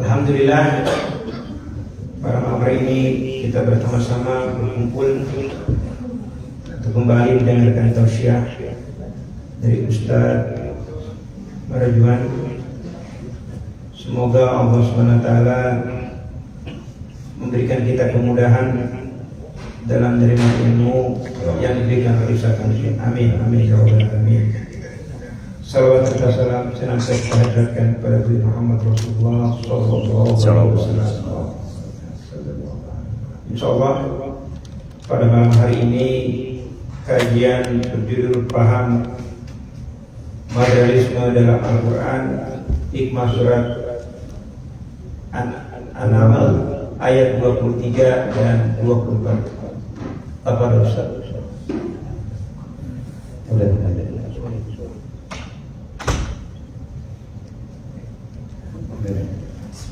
Alhamdulillah, pada malam hari ini kita bersama-sama berkumpul untuk kembali mendengarkan tausiah dari Ustaz Marjuan. Semoga Allah SWT memberikan kita kemudahan dalam menerima ilmu yang diberikan oleh Ustaz Marjuan. Amin, amin, ya rabbal alamin. Salawat serta salam senantiasa kita haturkan kepada Nabi Muhammad Rasulullah Sallallahu Alaihi Wasallam. Insyaallah pada malam hari ini kajian berjudul Paham Materialisme dalam Al-Quran, Hikmah Surat An-Naml ayat 23 dan 24. Apa dosa?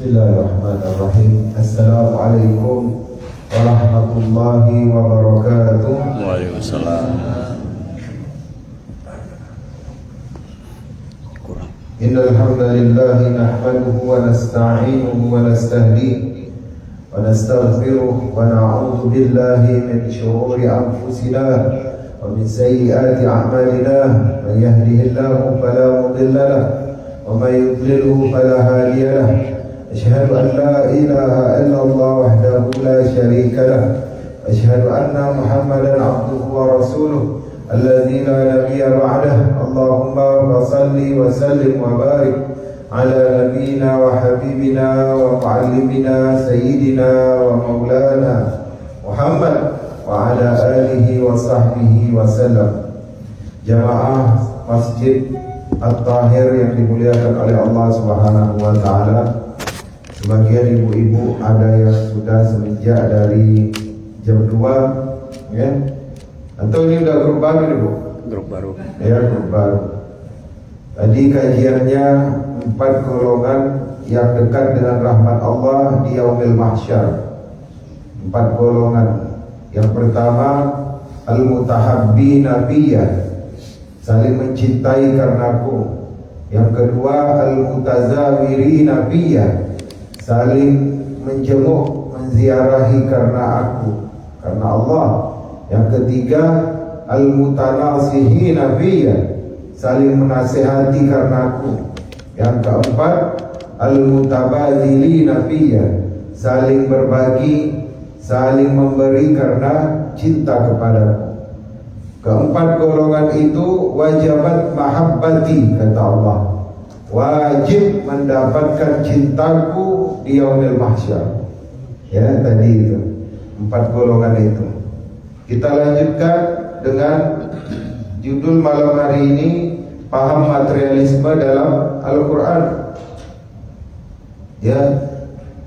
Bismillahirrahmanirrahim. Assalamualaikum warahmatullahi wabarakatuh. Waalaikumsalam. Innal hamdalillah nahmaduhu wa nasta'inuhu wa nastahdihi wa nastaghfiruh wa na'udzu billahi min shururi anfusina wa min sayyiati a'malina. Man yahdihillahu fala mudilla lahu wa man yudlilhu fala hadiya lahu. أشهد أن لا إله إلا الله وحده لا شريك له أشهد أن محمدا عبده ورسوله الذي لا نبي بعده اللهم صل وسلم وبارك على نبينا وحبيبنا ومعلمنا سيدنا ومولانا محمد وعلى آله وصحبه وسلم. Jamaah Masjid At-Tahir yang dimuliakan oleh Allah Subhanahu wa taala. Sebagian ibu-ibu ada yang sudah semenjak dari jam 2 ya. Atau ini udah grup baru nih, Bu? Grup baru. Ya, grup baru. Tadi kajiannya 4 golongan yang dekat dengan rahmat Allah di yaumil mahsyar. 4 golongan. Yang pertama, al-mutahabbina fiyya, saling mencintai karenaku. Yang kedua, al-mutazawirina fiyya, saling menjenguk, menziarahi karena aku, karena Allah. Yang ketiga, al-mutanasihina fiyya, saling menasihati karena aku. Yang keempat, al-mutabadzilina fiyya, saling berbagi, saling memberi karena cinta kepadaku. Keempat golongan itu wajibat mahabbati, kata Allah. Wajib mendapatkan cintaku di yaumil mahsyar. Ya, tadi itu 4 golongan itu. Kita lanjutkan dengan judul malam hari ini, Paham Materialisme dalam Al-Quran. Ya,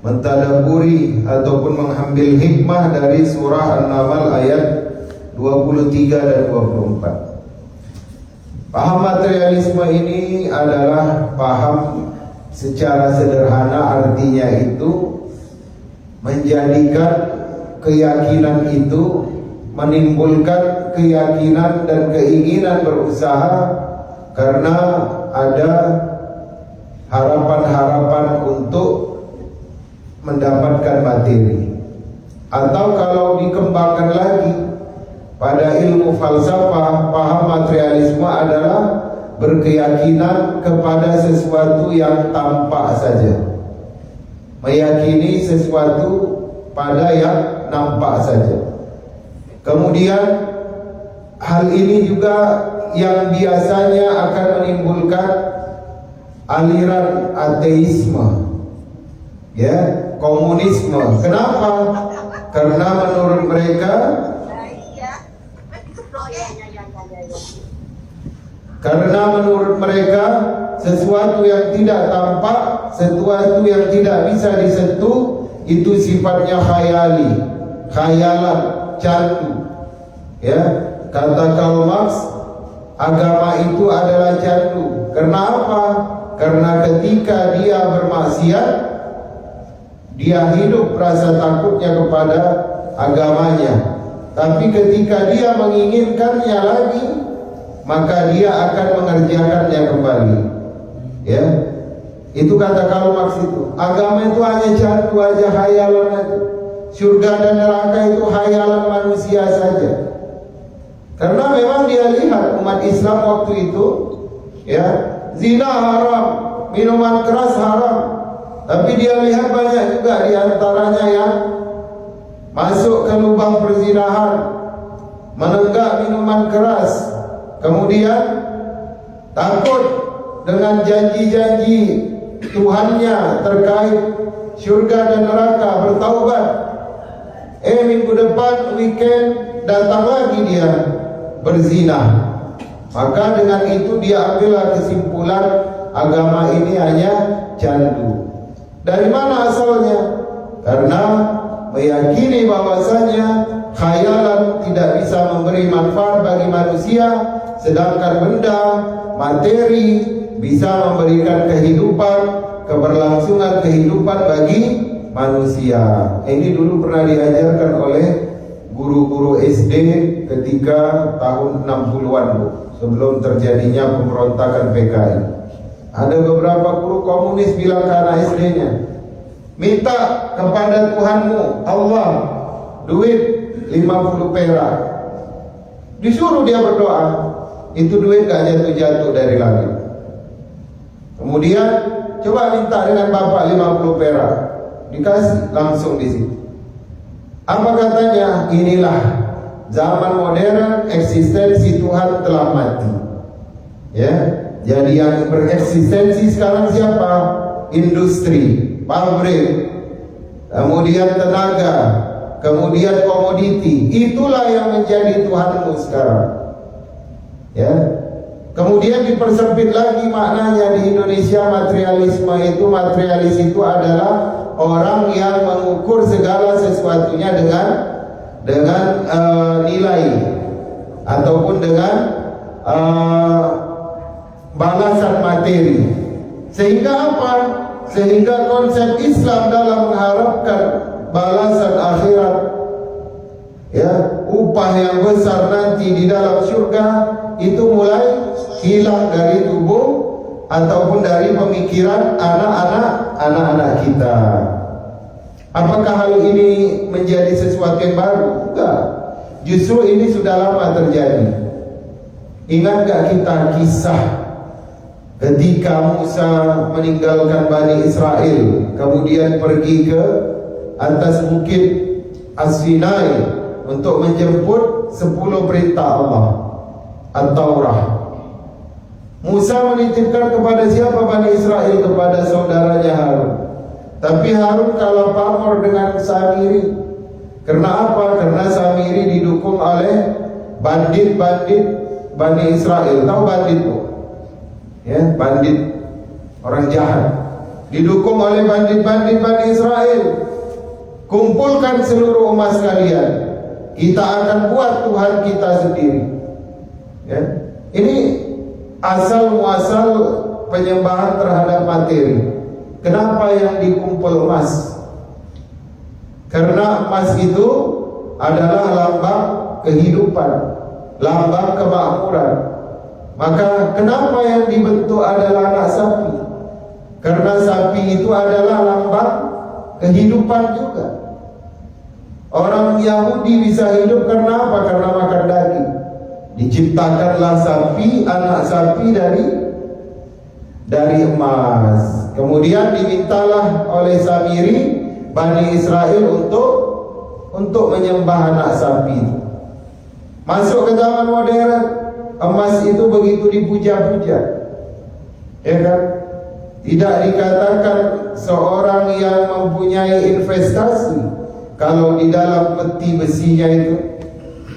mentadaburi ataupun mengambil hikmah dari surah An-Naml ayat 23 dan 24. Paham materialisme ini adalah paham secara sederhana, artinya itu menjadikan keyakinan itu, menimbulkan keyakinan dan keinginan berusaha karena ada harapan-harapan untuk mendapatkan materi. Atau kalau dikembangkan lagi pada ilmu falsafah, paham materialisme adalah berkeyakinan kepada sesuatu yang tampak saja, meyakini sesuatu pada yang nampak saja. Kemudian hal ini juga yang biasanya akan menimbulkan aliran ateisme, ya, komunisme. Kenapa? Karena menurut mereka sesuatu yang tidak tampak, sesuatu yang tidak bisa disentuh itu sifatnya khayali, khayalan, candu. Ya, kata Karl Marx, agama itu adalah candu. Kenapa? Karena ketika dia bermaksiat, dia hidup rasa takutnya kepada agamanya. Tapi ketika dia menginginkannya lagi, maka dia akan mengerjakannya kembali. Ya, Itu kata Karl Marx itu. Agama itu hanya candu aja, hayalan aja. Surga dan neraka itu hayalan manusia saja. Karena memang dia lihat umat Islam waktu itu, ya, zina haram, minuman keras haram. Tapi dia lihat banyak juga di antaranya yang masuk ke lubang perzinahan, menenggak minuman keras, kemudian takut dengan janji-janji Tuhannya terkait surga dan neraka, bertaubat. Minggu depan weekend datang lagi dia berzina. Maka dengan itu dia ambillah kesimpulan agama ini hanya candu. Dari mana asalnya? Karena meyakini bahwasanya khayalan tidak bisa memberi manfaat bagi manusia, sedangkan benda materi bisa memberikan kehidupan, keberlangsungan kehidupan bagi manusia. Ini dulu pernah diajarkan oleh guru-guru SD ketika tahun 60-an, Bu, sebelum terjadinya pemberontakan PKI. Ada beberapa guru komunis bilang ke anak SD-nya, minta kepada Tuhanmu Allah duit 50 perak. Disuruh dia berdoa, itu duit gak jatuh-jatuh dari langit. Kemudian coba minta dengan bapak 50 perak, dikasih langsung di situ. Apa katanya? Inilah zaman modern, eksistensi Tuhan telah mati. Ya, jadi yang bereksistensi sekarang siapa? Industri, pabrik, kemudian tenaga, kemudian komoditi. Itulah yang menjadi Tuhanmu sekarang. Ya. Kemudian dipersempit lagi maknanya di Indonesia. Materialis itu adalah orang yang mengukur segala sesuatunya dengan nilai ataupun dengan balasan materi. Sehingga apa? Sehingga konsep Islam dalam mengharapkan balasan akhirat, ya, upah yang besar nanti di dalam surga, itu mulai hilang dari tubuh ataupun dari pemikiran anak-anak kita. Apakah hal ini menjadi sesuatu yang baru? Enggak. Justru ini sudah lama terjadi. Ingat gak kita kisah ketika Musa meninggalkan Bani Israel, kemudian pergi ke atas bukit As-Sinai untuk menjemput 10 perintah Allah, At-Taurah. Musa menitipkan kepada siapa Bani Israel? Kepada saudaranya Harun. Tapi Harun kalah pamor dengan Samiri. Karena apa? Karena Samiri didukung oleh bandit-bandit Bani Israel. Tahu bandit, Bu? Ya, bandit, orang jahat, didukung oleh bandit-bandit Bani Israel. Kumpulkan seluruh emas kalian, kita akan buat Tuhan kita sendiri. Ya. Ini asal muasal penyembahan terhadap materi. Kenapa yang dikumpul emas? Karena emas itu adalah lambang kehidupan, lambang kemakmuran. Maka kenapa yang dibentuk adalah anak sapi? Karena sapi itu adalah lambang kehidupan juga. Orang Yahudi bisa hidup karena apa? Karena makan daging. Diciptakanlah sapi, anak sapi dari emas. Kemudian dimintalah oleh Samiri Bani Israel untuk menyembah anak sapi. Masuk ke zaman modern, emas itu begitu dipuja-puja, ya kan? Tidak dikatakan seorang yang mempunyai investasi kalau di dalam peti besinya itu,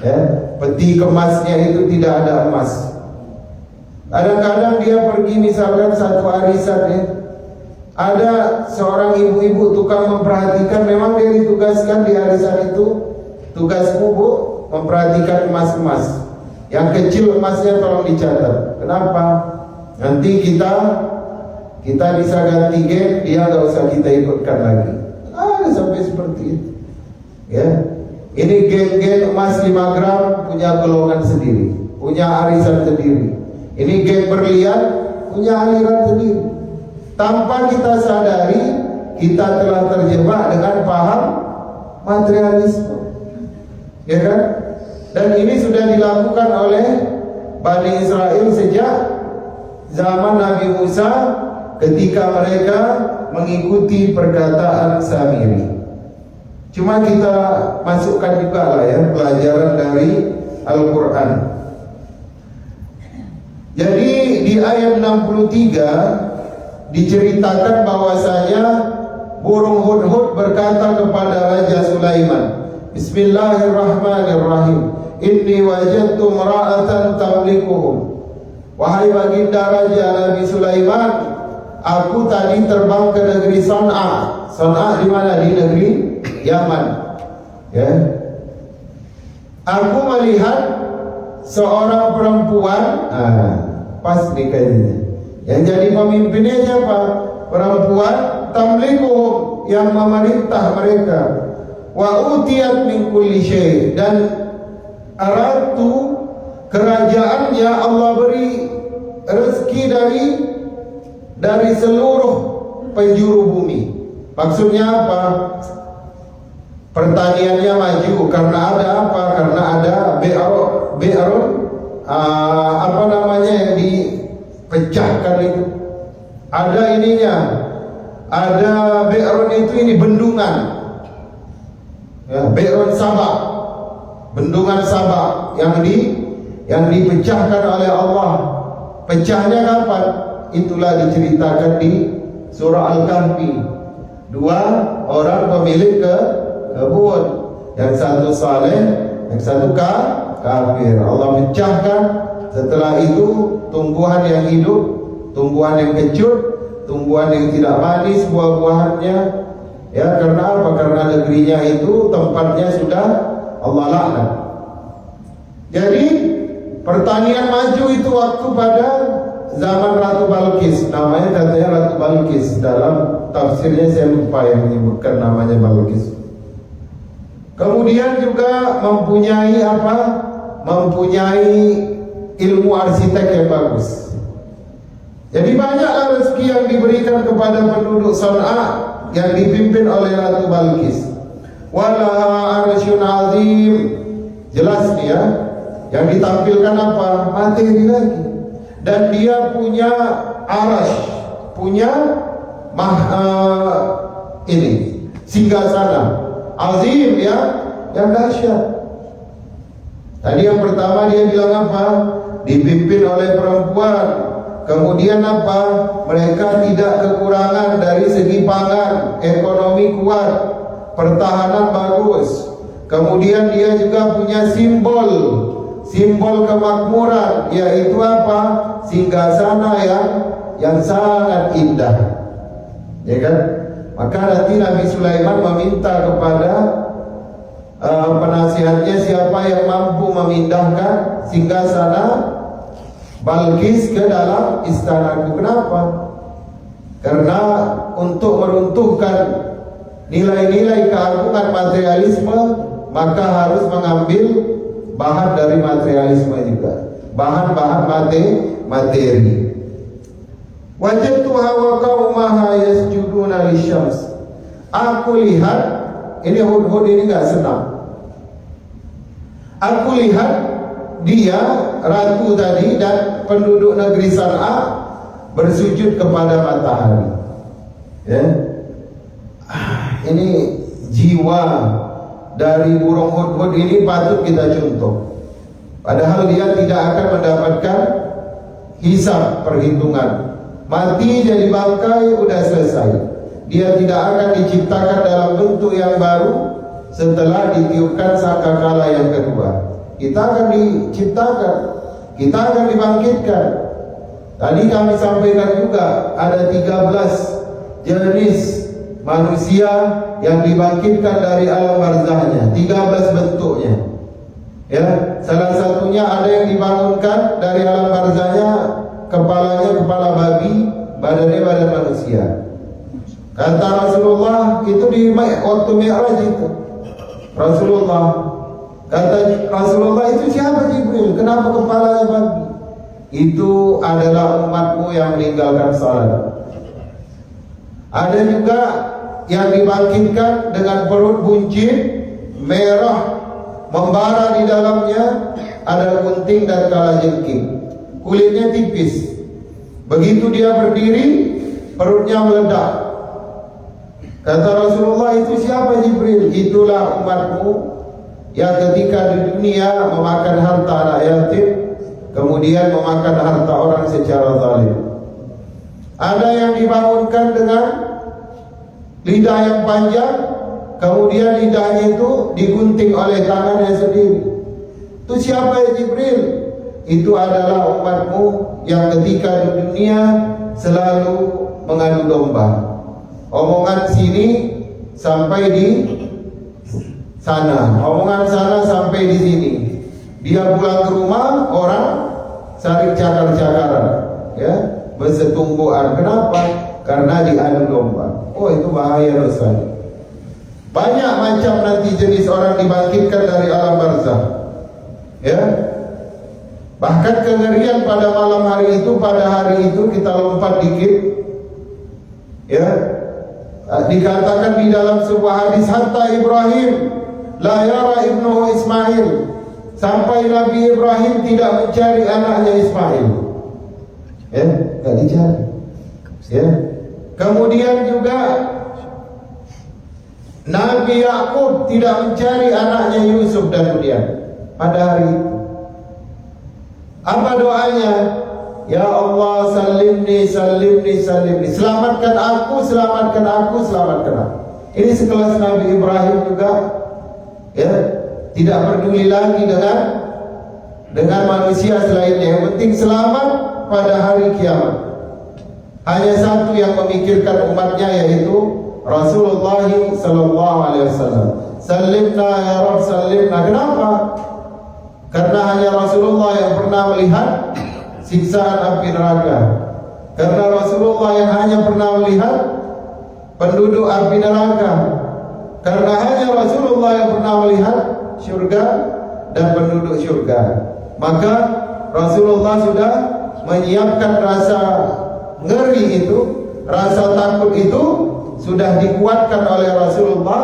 ya, peti kemasnya itu tidak ada emas. Kadang-kadang dia pergi misalkan satu arisan, ya, ada seorang ibu-ibu tukang memperhatikan. Memang dia ditugaskan di arisan itu, tugasmu, Bu, memperhatikan emas-emas. Yang kecil emasnya tolong dicatat. Kenapa? Nanti kita bisa ganti geng, dia nggak usah kita ikutkan lagi. Sampai seperti itu. Ya, ini geng-geng emas 5 gram punya golongan sendiri, punya arisan sendiri. Ini geng berlian punya aliran sendiri. tanpa kita sadari kita telah terjebak dengan paham materialisme, ya kan? Dan ini sudah dilakukan oleh Bani Israel sejak zaman Nabi Musa ketika mereka mengikuti perkataan Samiri. Cuma kita masukkan juga lah ya pelajaran dari Al-Quran. Jadi di ayat 63 diceritakan bahwasanya burung hudhud berkata kepada Raja Sulaiman, Bismillahirrahmanirrahim, Inni wajadtu mar'atan tamlikuhum. Wahai baginda Raja Nabi Sulaiman, aku tadi terbang ke negeri San'a. San'a di mana? Di negeri Yaman. Ya. Aku melihat seorang perempuan, pas dikasihnya. Yang jadi pemimpinnya siapa? Perempuan tamlikuhum, yang memerintah mereka. Wa utiyat min kulli syai', dan ratu kerajaannya Allah beri rezeki dari seluruh penjuru bumi. Maksudnya apa? Pertaniannya maju karena ada apa? Karena ada bi'run apa namanya yang dipecahkan itu. Ada ininya. Ada bi'run itu ini bendungan. Ya, bi'run Sabak. Bendungan Sabak yang dipecahkan oleh Allah. Pecahnya kapan? Itulah diceritakan di surah Al-Kahfi. Dua orang pemilik kebun, yang satu saleh, yang satu kafir. Allah pecahkan. Setelah itu tumbuhan yang hidup, tumbuhan yang kecut, tumbuhan yang tidak manis buah-buahannya. Ya, karena apa? Karena negerinya itu tempatnya sudah Allah laknat. Jadi pertanian maju itu waktu pada zaman Ratu Balqis. Namanya katanya Ratu Balqis. Dalam tafsirnya saya lupa yang menyebutkan namanya Balqis. Kemudian juga mempunyai apa? Mempunyai ilmu arsitek yang bagus. Jadi banyaklah rezeki yang diberikan kepada penduduk San'a yang dipimpin oleh Ratu Balqis. Walaha arsyun azim. Jelas nih ya. Yang ditampilkan apa? Materi lagi. Dan dia punya arash, punya ini singgasana azim ya, yang dahsyat. Tadi yang pertama dia bilang apa? Dipimpin oleh perempuan. Kemudian apa? Mereka tidak kekurangan dari segi pangan, ekonomi kuat, pertahanan bagus. Kemudian dia juga punya simbol kemakmuran, yaitu apa? Singgasana yang sangat indah. Ya kan? Maka nanti Nabi Sulaiman meminta kepada penasihatnya, siapa yang mampu memindahkan singgasana Balqis ke dalam istanaku. Kenapa? Karena untuk meruntuhkan nilai-nilai keagungan materialisme, maka harus mengambil bahan dari materialisme juga, bahan-bahan materi. Wajadtuha wa qaumaha yasjuduna lisyams. Aku lihat, ini hudhud ini enggak senang. Aku lihat dia, ratu tadi dan penduduk negeri San'a bersujud kepada matahari. Ya. Ini jiwa dari burung hudhud ini patut kita contoh. Padahal dia tidak akan mendapatkan hisab perhitungan. Mati jadi bangkai, udah selesai. Dia tidak akan diciptakan dalam bentuk yang baru setelah ditiupkan sangkakala yang kedua. Kita akan diciptakan, kita akan dibangkitkan. Tadi kami sampaikan juga ada 13 jenis manusia yang dibangkitkan dari alam barzahnya, 13 bentuknya. Ya, salah satunya ada yang dibangunkan dari alam barzahnya, kepalanya kepala babi, badannya badan manusia. Kata Rasulullah itu di waktu Mi'raj itu. Kata Rasulullah, itu siapa Jibril? Kenapa kepalanya babi? Itu adalah umatmu yang meninggalkan salat. Ada juga yang dibangkitkan dengan perut buncit, merah, membara di dalamnya, ada gunting dan kalajengking. Kulitnya tipis. Begitu dia berdiri, perutnya meledak. Kata Rasulullah, itu siapa Jibril? Itulah umatmu yang ketika di dunia memakan harta anak yatim, kemudian memakan harta orang secara zalim. Ada yang dibangunkan dengan lidah yang panjang, kemudian lidahnya itu digunting oleh tangannya sendiri. Itu siapa ya Jibril? Itu adalah umatmu yang ketika di dunia selalu mengadu domba. Omongan sini sampai di sana, omongan sana sampai di sini. Dia pulang ke rumah, orang saling cakar-cakaran, ya, bersetumbuhan. Kenapa? Karena diadu domba. Oh, itu bahaya rasanya. Banyak macam nanti jenis orang dibangkitkan dari alam barzakh, ya. Bahkan kengerian pada malam hari itu, pada hari itu kita lompat dikit, ya. Dikatakan di dalam sebuah hadis, hatta Ibrahim la yara ibnuhu Ismail, sampai Nabi Ibrahim tidak mencari anaknya Ismail, ya, tidak dicari, ya. Kemudian juga Nabi Yakub tidak mencari anaknya Yusuf dan Budian pada hari itu. Apa doanya? Ya Allah, salimni, salimni, salimni. Selamatkan aku, selamatkan aku, selamatkan aku. Ini sekelas Nabi Ibrahim juga, ya, tidak peduli lagi dengan manusia selainnya. Yang penting selamat pada hari kiamat. Hanya satu yang memikirkan umatnya, yaitu Rasulullah sallallahu alaihi wasallam. Salimna ya Rabb, salimna. Kenapa? Karena hanya Rasulullah yang pernah melihat siksaan api neraka. Karena Rasulullah yang hanya pernah melihat penduduk api neraka. Karena hanya Rasulullah yang pernah melihat syurga dan penduduk syurga. Maka Rasulullah sudah menyiapkan rasa ngeri itu, rasa takut itu sudah dikuatkan oleh Rasulullah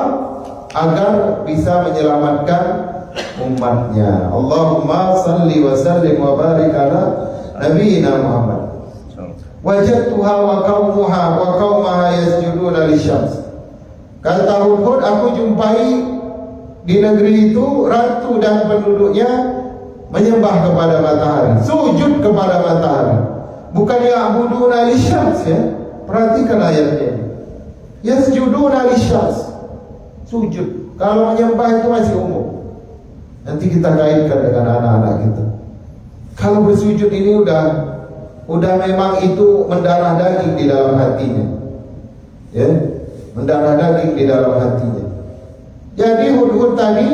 agar bisa menyelamatkan umatnya. Allahumma salli wa sallim wa barik ala Nabiina Muhammad. Wajadtuha wa qaumaha yasjuduna lisyams. Kata Hudhud, aku jumpai di negeri itu ratu dan penduduknya menyembah kepada matahari, sujud kepada matahari. Bukan ya'buduna lisyams, ya. Perhatikan ayatnya. Yasjuduna lisyams, sujud. Kalau menyembah itu masih umum. Nanti kita kaitkan dengan anak-anak kita. Kalau bersujud ini udah memang itu mendarah daging di dalam hatinya, ya, mendarah daging di dalam hatinya. Jadi Hudhud tadi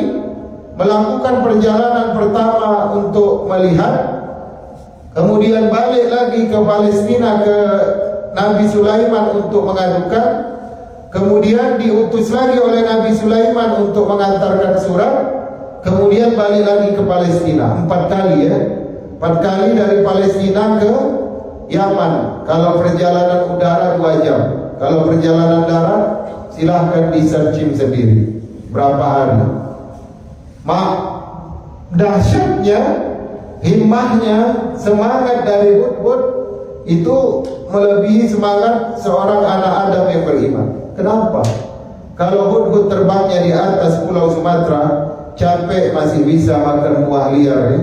melakukan perjalanan pertama untuk melihat, kemudian balik lagi ke Palestina ke Nabi Sulaiman untuk mengadukan, kemudian diutus lagi oleh Nabi Sulaiman untuk mengantarkan surat, kemudian balik lagi ke Palestina. 4 kali, ya. 4 kali dari Palestina ke Yaman. Kalau perjalanan udara 2 jam. Kalau perjalanan darat silahkan di-searching sendiri berapa hari. Dahsyatnya, himmahnya, semangat dari Hudhud itu melebihi semangat seorang anak Adam yang beriman. Kenapa? Kalau Hudhud terbangnya di atas pulau Sumatera, capek masih bisa makan buah liar, ya.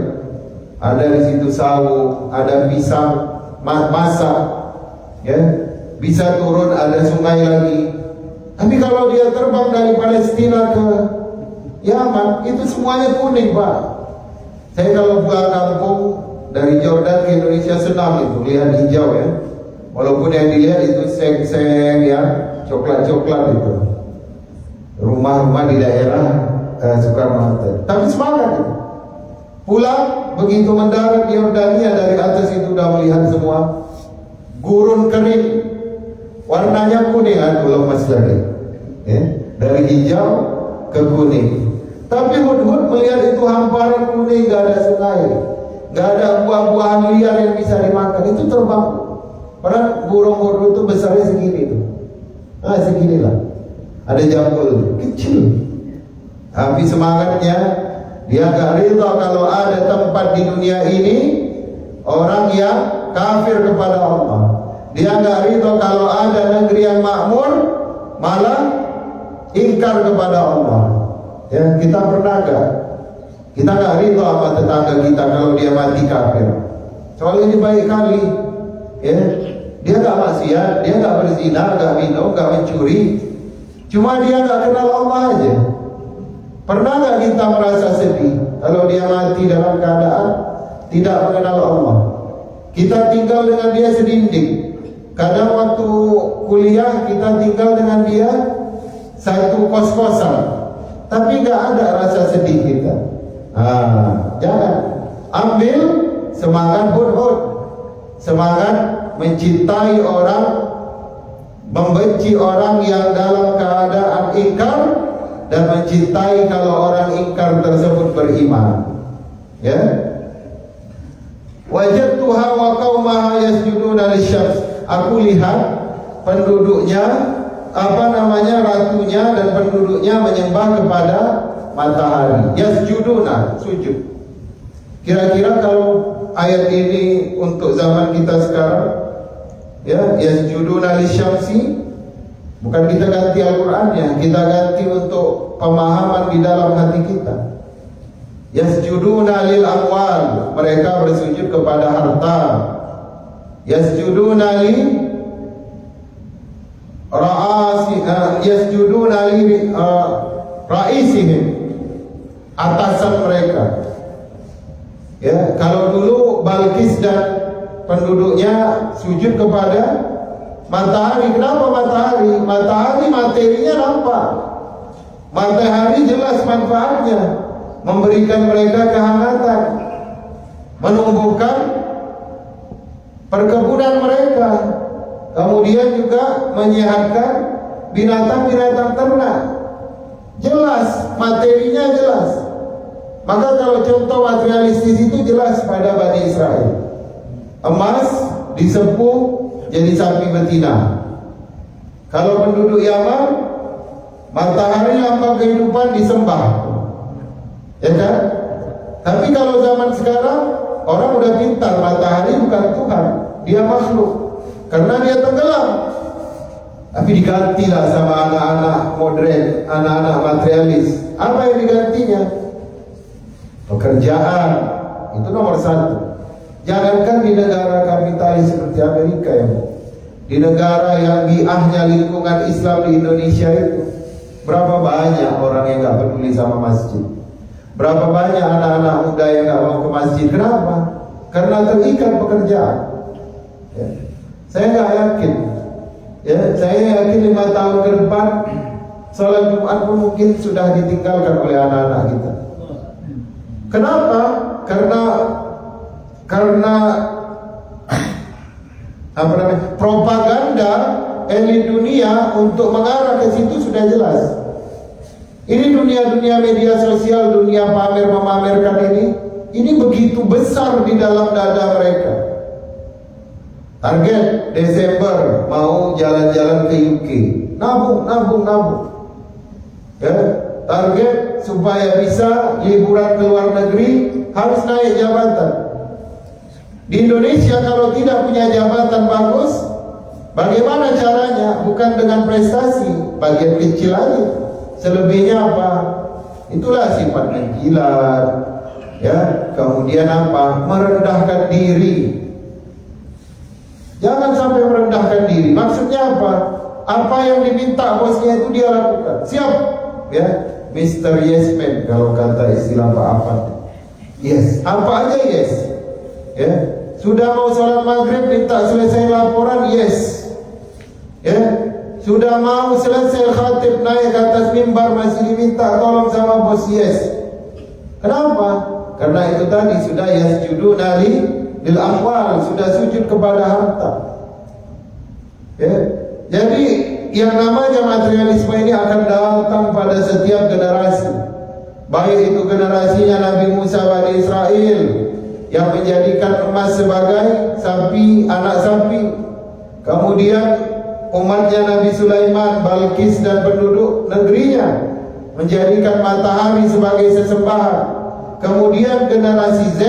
Ada di situ sawo, ada pisang masak, ya. Bisa turun, ada sungai lagi. Tapi kalau dia terbang dari Palestina ke Yaman, itu semuanya kuning, Pak. Saya kalau pulang kampung dari Jordan ke Indonesia senang itu lihat hijau, ya. Walaupun yang dilihat itu seng-seng, ya, coklat-coklat itu. Rumah-rumah di daerah Soekarno Hatta. Tapi semangat itu. Pulang begitu mendarat di Yordania, dari atas itu sudah melihat semua gurun kering, warnanya kuning, aduh lemas lagi, ya. Dari hijau ke kuning. Tapi Hudhud melihat itu hamparan kuning, gak ada sungai, gak ada buah-buahan liar yang bisa dimakan. Itu terbang. Padahal burung Hudhud itu besarnya segini tuh, Seginilah. Ada jambul kecil. Tapi semangatnya dia gak rida kalau ada tempat di dunia ini orang yang kafir kepada Allah. Dia gak rida kalau ada negeri yang makmur malah ingkar kepada Allah. Ya, kita pernah gak? Kita gak rida sama tetangga kita kalau dia mati kafir. Soalnya ini baik kali. Ya, dia gak maksiat, dia gak berzina, gak minum, gak mencuri. Cuma dia gak kenal Allah aja. Pernah gak kita merasa sedih kalau dia mati dalam keadaan tidak mengenal Allah? Kita tinggal dengan dia sedinding. Kadang waktu kuliah kita tinggal dengan dia satu kos-kosan, tapi gak ada rasa sedih kita. Jangan. Ambil semangat hud-hud, semangat mencintai orang, membenci orang yang dalam keadaan ingkar, dan mencintai kalau orang ingkar tersebut beriman. Ya. Wajadtuha wa qaumaha yasjuduna lisyams. Aku lihat penduduknya, ratunya dan penduduknya menyembah kepada matahari. Yasjuduna, sujud. Kira-kira kalau ayat ini untuk zaman kita sekarang, ya, yasjuduna lisyamsi, bukan kita ganti Al-Qur'annya, kita ganti untuk pemahaman di dalam hati kita. Yasjuduna lil amwal, mereka bersujud kepada harta. Yasjuduna li ra'isihim, atasan mereka. Ya, kalau dulu Balkis dan penduduknya sujud kepada matahari. Kenapa matahari? Matahari materinya nampak. Matahari jelas manfaatnya, memberikan mereka kehangatan, menumbuhkan perkebunan mereka, kemudian juga menyehatkan binatang-binatang ternak. Jelas, materinya jelas. Maka kalau contoh materialistis itu jelas pada Bani Israel. Emas disepuh jadi sapi betina. Kalau penduduk Yaman, matahari lambang kehidupan disembah, ya kan? Tapi kalau zaman sekarang orang udah pintar, matahari bukan Tuhan, dia makhluk, karena dia tenggelam. Tapi digantilah sama anak-anak modern, anak-anak materialis. Apa yang digantinya? Pekerjaan. Itu nomor satu. Jangankan di negara kapitalis seperti Amerika ya, di negara yang biahnya lingkungan Islam di Indonesia itu, berapa banyak orang yang gak peduli sama masjid? Berapa banyak anak-anak muda yang gak mau ke masjid? Kenapa? Karena terikat pekerjaan. Ya. Saya gak yakin. Ya, saya yakin 5 tahun ke depan salat Jumat pun mungkin sudah ditinggalkan oleh anak-anak kita. Kenapa? Karena propaganda elit dunia untuk mengarah ke situ sudah jelas. Ini dunia media sosial, dunia pamer memamerkan ini begitu besar di dalam dada mereka. Target Desember mau jalan-jalan ke UK, nabung. Ya, target supaya bisa liburan ke luar negeri harus naik jabatan. Di Indonesia kalau tidak punya jabatan bagus, bagaimana caranya? Bukan dengan prestasi, bagian kecil aja. Selebihnya apa? Itulah sifat menjilat, ya. Kemudian apa? Merendahkan diri. Jangan sampai merendahkan diri. Maksudnya apa? Apa yang diminta bosnya itu dia lakukan. Siap, ya. Mr. Yes Man kalau kata istilah Pak Afan. Yes, apa aja yes. Ya. Sudah mau sholat maghrib minta selesai laporan, yes. Ya. Sudah mau selesai khatib naik ke atas mimbar masih diminta tolong sama bos, yes. Kenapa? Karena itu tadi sudah yasjuduna lil amwal, sudah sujud kepada harta. Ya. Jadi yang namanya materialisme ini akan datang pada setiap generasi. Baik itu generasinya Nabi Musa Bani Israel yang menjadikan emas sebagai sapi, anak sapi. Kemudian umatnya Nabi Sulaiman, Balkis dan penduduk negerinya menjadikan matahari sebagai sesembahan. Kemudian generasi Z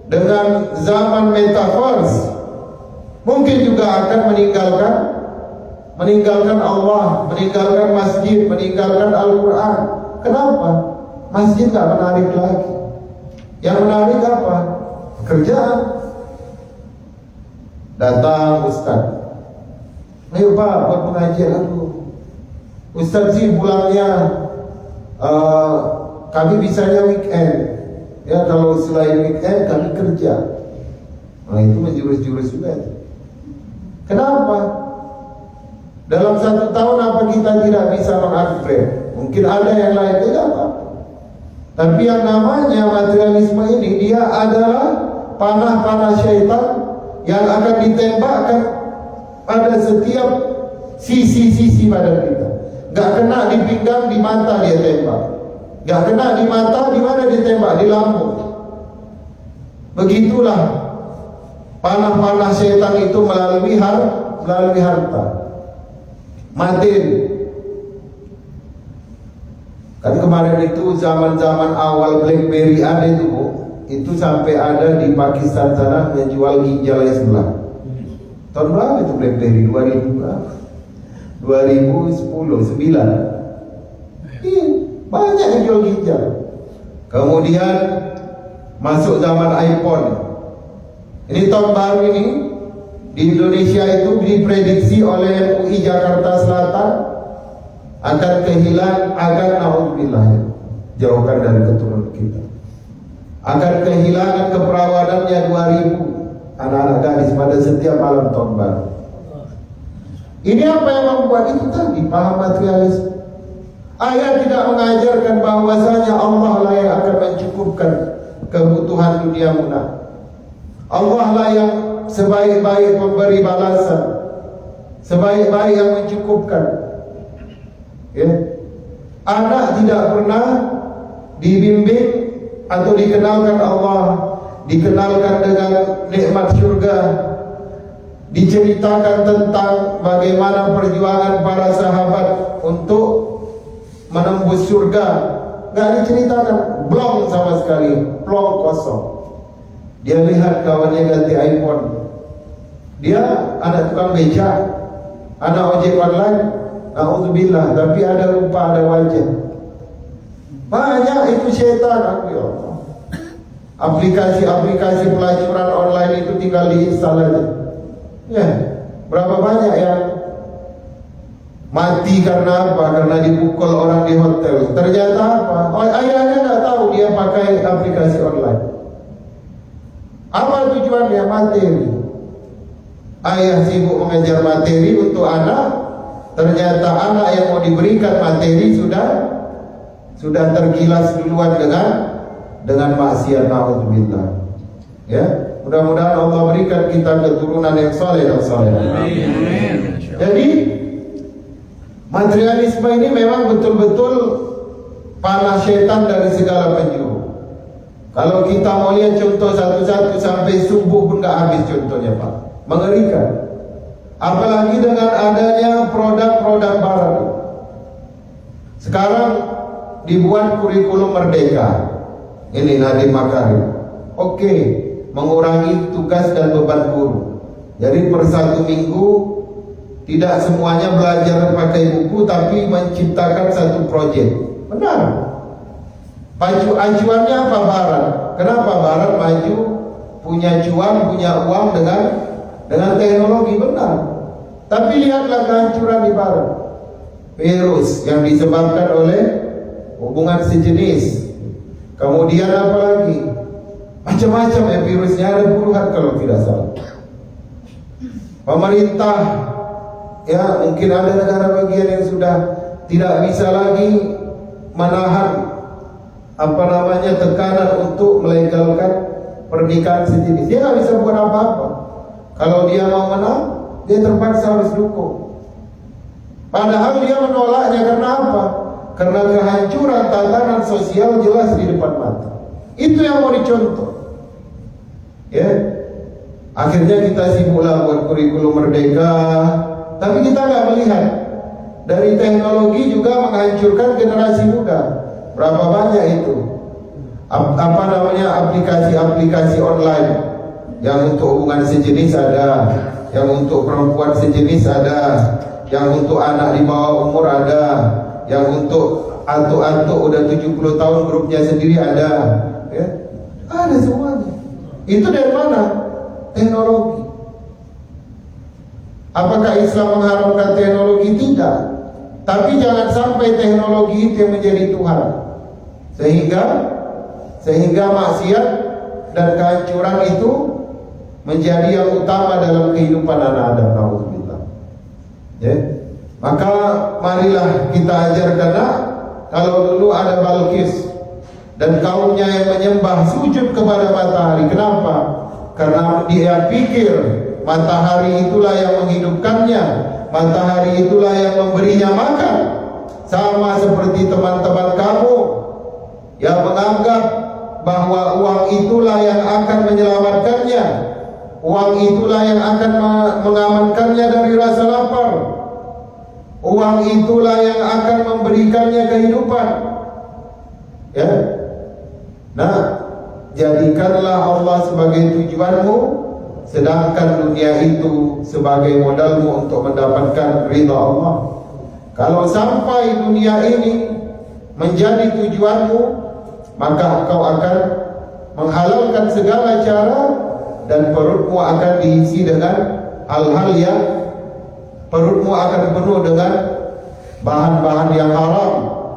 dengan zaman metaverse mungkin juga akan meninggalkan Allah, meninggalkan masjid, meninggalkan Al-Quran. Kenapa? Masjid gak menarik lagi. Yang menarik apa? Pekerjaan. Datang Ustaz, ayo Pak buat pengajian. Aduh Ustaz sih pulangnya kami bisanya weekend. Ya kalau selain weekend kami kerja. Nah itu menjurus-jurus juga. Kenapa? Dalam 1 tahun apa kita tidak bisa mengupgrade? Mungkin ada yang lain, tidak apa. Tapi yang namanya materialisme ini, dia adalah panah-panah syaitan yang akan ditembakkan pada setiap sisi-sisi pada kita. Gak kena di pinggang, di mata dia tembak. Gak kena di mata, di mana ditembak? Di lambung. Begitulah panah-panah syaitan itu melalui harta, materi. Kan kemarin itu zaman-zaman awal BlackBerry ada itu Bu, itu sampai ada di Pakistan sana menjual ginjalnya sebelah. Tahun berapa itu BlackBerry? 2000 berapa? 2010, 9. Iya, banyak yang jual ginjal. Kemudian masuk zaman iPhone. Ini tahun baru ini di Indonesia itu diprediksi oleh MUI Jakarta Selatan akan kehilangan, agar naudzubillah ya, jauhkan dari keturunan kita, akan kehilangan keperawanannya 2000 anak-anak gadis pada setiap malam tahun baru. Ini apa yang membuat itu tadi? Paham materialisme. Ayat tidak mengajarkan bahwasanya Allah lah yang akan mencukupkan kebutuhan dunia munah. Allah lah yang sebaik-baik pemberi balasan, sebaik-baik yang mencukupkan. Ya. Anak tidak pernah dibimbing atau dikenalkan Allah, dikenalkan dengan nikmat surga, diceritakan tentang bagaimana perjuangan para sahabat untuk menembus surga. Gak diceritakan, blong sama sekali, plong kosong. Dia lihat kawannya ganti iPhone, dia anak tukang beca, anak ojek online. Na'udzubillah, tapi ada rupa, ada wajah. Banyak itu syaitan. Ya Allah. Aplikasi-aplikasi pelacuran online itu tinggal diinstal aja. Ya, berapa banyak yang mati karena apa? Karena dipukul orang di hotel. Ternyata apa? Oh, ayahnya nggak tahu dia pakai aplikasi online. Apa tujuannya? Materi. Ayah sibuk mengejar materi untuk anak. Ternyata anak yang mau diberikan materi sudah tergilas duluan dengan maksiat, naudzubillah. Ya, mudah-mudahan Allah berikan kita keturunan yang saleh dan saleh. Amin. Jadi materialisme ini memang betul-betul panah syaitan dari segala penjuru. Kalau kita mau lihat contoh satu-satu sampai subuh pun gak habis contohnya Pak. Mengerikan. Apalagi dengan adanya produk-produk barat. Sekarang dibuat kurikulum merdeka. Ini Nadiem Makarim. Oke, mengurangi tugas dan beban guru. Jadi per 1 minggu tidak semuanya belajar pakai buku, tapi menciptakan satu proyek. Benar. Acuannya apa barat? Kenapa barat maju, punya cuan, punya uang dengan teknologi? Benar. Tapi lihatlah kehancuran di barat. Virus yang disebabkan oleh hubungan sejenis. Kemudian apa lagi? Macam-macam ya virusnya, ada puluhan kalau tidak salah. Pemerintah, ya mungkin ada negara bagian yang sudah tidak bisa lagi menahan tekanan untuk melegalkan pernikahan sejenis. Dia nggak bisa buat apa-apa. Kalau dia mau menang, dia terpaksa harus dukung. Padahal dia menolaknya karena apa? Karena kehancuran tatanan sosial jelas di depan mata. Itu yang mau dicontoh. Ya. Akhirnya kita sibuklah buat kurikulum merdeka, Tapi kita nggak melihat. Dari teknologi juga menghancurkan generasi muda. Berapa banyak itu? Apa namanya, aplikasi-aplikasi online yang untuk hubungan sejenis ada, yang untuk perempuan sejenis ada, yang untuk anak di bawah umur ada, yang untuk antuk-antuk udah 70 tahun grupnya sendiri ada, ya? Ada semuanya. Itu dari mana? Teknologi. Apakah Islam mengharamkan teknologi? Tidak. Tapi jangan sampai teknologi itu yang menjadi Tuhan, sehingga maksiat dan kehancuran itu menjadi yang utama dalam kehidupan anak Adam. Nauzubillah. Ya. Maka marilah kita ajarkan, kalau dulu ada Balqis dan kaumnya yang menyembah sujud kepada matahari. Kenapa? Karena dia pikir matahari itulah yang menghidupkannya, matahari itulah yang memberinya makan. Sama seperti teman-teman kamu yang menganggap bahwa uang itulah yang akan menyelamatkannya, uang itulah yang akan mengamankannya dari rasa lapar, uang itulah yang akan memberikannya kehidupan. Ya. Nah, jadikanlah Allah sebagai tujuanmu, sedangkan dunia itu sebagai modalmu untuk mendapatkan ridha Allah. Kalau sampai dunia ini menjadi tujuanmu, maka engkau akan menghalalkan segala cara dan perutmu akan diisi dengan hal-hal yang perutmu akan penuh dengan bahan-bahan yang haram,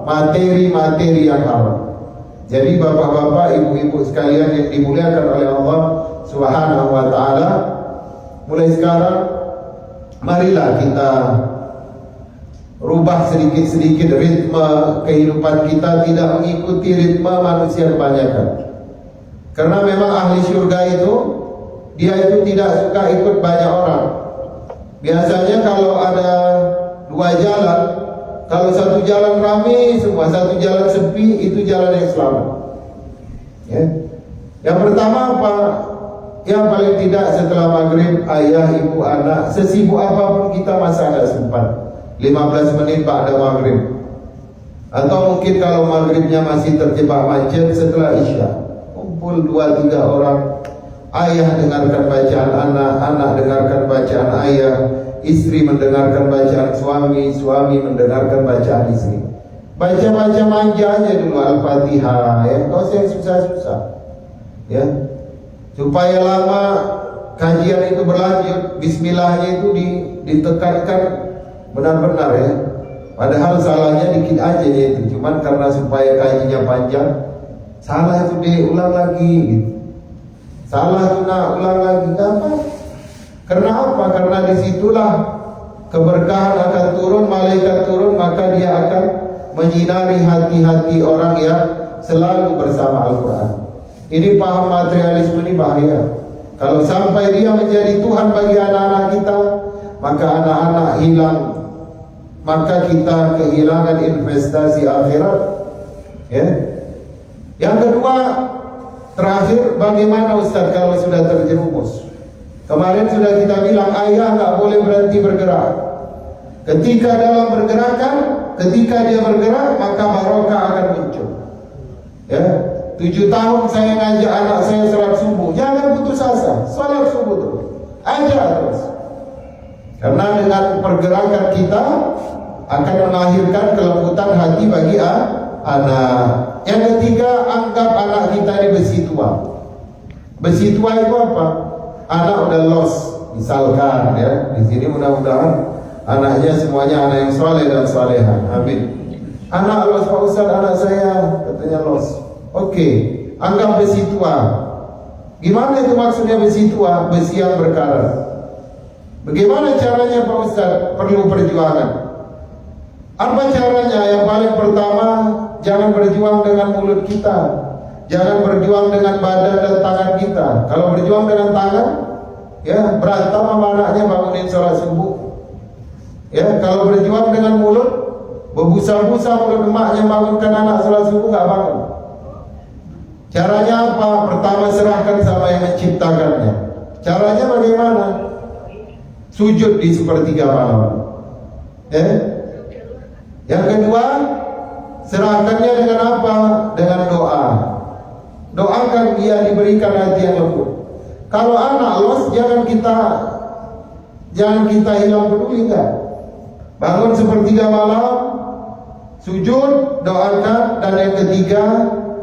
materi-materi yang haram. Jadi bapak-bapak, ibu-ibu sekalian yang dimuliakan oleh Allah Subhanahu wa ta'ala, mulai sekarang marilah kita rubah sedikit-sedikit ritme kehidupan kita, tidak mengikuti ritme manusia kebanyakan. Karena memang ahli surga itu, dia itu tidak suka ikut banyak orang. Biasanya kalau ada dua jalan, kalau satu jalan ramai semua, satu jalan sepi, itu jalan yang selamat. Ya. Yang pertama apa? Yang paling tidak setelah maghrib, ayah, ibu, anak, sesibuk apapun kita masa ada sempat 15 menit ba'da maghrib. Atau mungkin kalau maghribnya masih terjebak macet, setelah isya kumpul 2-3 orang, ayah dengarkan bacaan anak, anak dengarkan bacaan ayah, istri mendengarkan bacaan suami, suami mendengarkan bacaan istri. Baca-baca manja aja dulu Al-Fatihah, ya, kau yang susah-susah, ya, supaya lama kajian itu berlanjut. Bismillahnya itu ditekankan benar-benar, ya. Padahal salahnya dikit aja itu, cuman karena supaya kajinya panjang, salah itu diulang lagi, gitu. Salah itu nak ulang lagi, apa? Karena apa? Karena disitulah keberkahan akan turun, malaikat turun, maka dia akan menyinari hati-hati orang yang selalu bersama Al-Quran. Ini paham materialisme ini bahaya. Kalau sampai dia menjadi Tuhan bagi anak-anak kita, maka anak-anak hilang, maka kita kehilangan investasi akhirat. Ya. Yang kedua, terakhir, bagaimana Ustaz kalau sudah terjerumus? Kemarin sudah kita bilang ayah nggak boleh berhenti bergerak. Ketika dalam pergerakan, ketika dia bergerak, maka barokah akan muncul. Ya, 7 tahun saya ngajak anak saya salat subuh, jangan putus asa, salat subuh terus, ajar terus. Karena dengan pergerakan kita akan melahirkan kelembutan hati bagi anak. Yang ketiga, anggap anak kita ini besi tua. Besi tua itu apa? Anak udah lost, misalkan, ya. Di sini mudah-mudahan anaknya semuanya anak yang soleh dan soleha. Amin. Anak lost, Pak Ustaz, anak saya katanya lost. Oke, anggap besi tua. Gimana itu maksudnya besi tua? Besi yang berkarat. Bagaimana caranya Pak Ustaz? Perlu perjuangan. Apa caranya? Yang paling pertama, jangan berjuang dengan mulut kita. Jangan berjuang dengan badan dan tangan kita. Kalau berjuang dengan tangan, ya, berantem sama anaknya bangunin sholat subuh. Ya, kalau berjuang dengan mulut, berbusa-busa mulut emaknya bangunkan anak sholat subuh, nggak bangun. Caranya apa? Pertama, serahkan sama yang menciptakannya. Caranya bagaimana? sujud di sepertiga malam. Yang kedua, serahkannya dengan apa? Dengan doa. Doakan dia diberikan hati yang lembut. Kalau anak los, jangan kita hilang peduli, enggak. Bangun sepertiga malam, sujud, doakan, dan yang ketiga,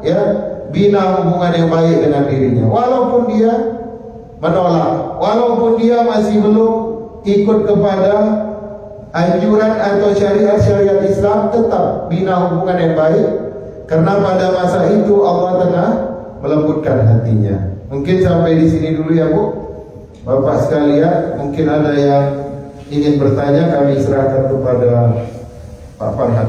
ya, bina hubungan yang baik dengan dirinya. Walaupun dia menolak, walaupun dia masih belum ikut kepada anjuran atau syariat Islam, tetap bina hubungan yang baik, karena pada masa itu Allah tengah melembutkan hatinya. Mungkin sampai di sini dulu ya Bu, Bapak sekalian. Mungkin ada yang ingin bertanya, kami serahkan kepada Pak Farhan.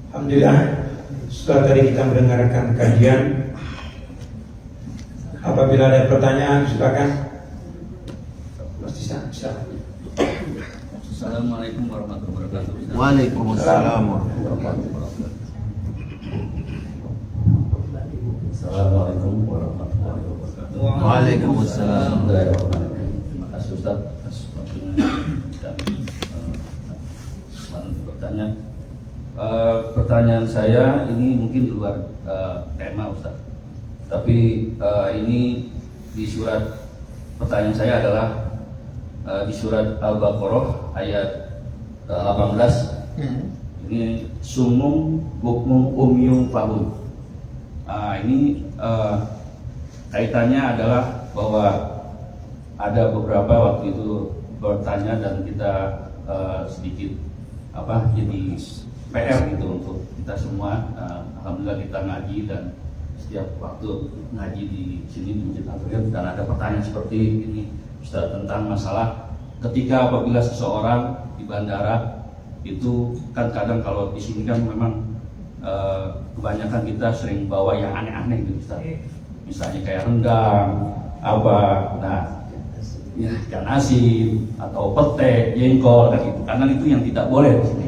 Alhamdulillah, setelah tadi kita mendengarkan kajian, apabila ada pertanyaan silakan. Assalamualaikum warahmatullahi wabarakatuh. Waalaikumsalam warahmatullahi wabarakatuh. Assalamualaikum warahmatullahi wabarakatuh. Waalaikumsalam. Terima kasih Ustaz atas waktunya dan bertanya. Pertanyaan saya ini mungkin di luar tema Ustaz, tapi ini di surat, pertanyaan saya adalah di surat Al-Baqarah ayat 18. Ini sumum bukmum umyum fahum. Ini kaitannya adalah bahwa ada beberapa waktu itu bertanya dan kita sedikit jadi PR gitu untuk kita semua. Alhamdulillah kita ngaji, dan setiap waktu ngaji di sini di Masjid Al-Farid, dan ada pertanyaan seperti ini Ustaz, tentang masalah ketika apabila seseorang di bandara itu kan kadang kalau di sini kan memang kebanyakan kita sering bawa yang aneh-aneh gitu Ustaz. Misalnya kayak rendang, ya, ikan asin atau pete, jengkol kan gitu. Karena itu yang tidak boleh di sini.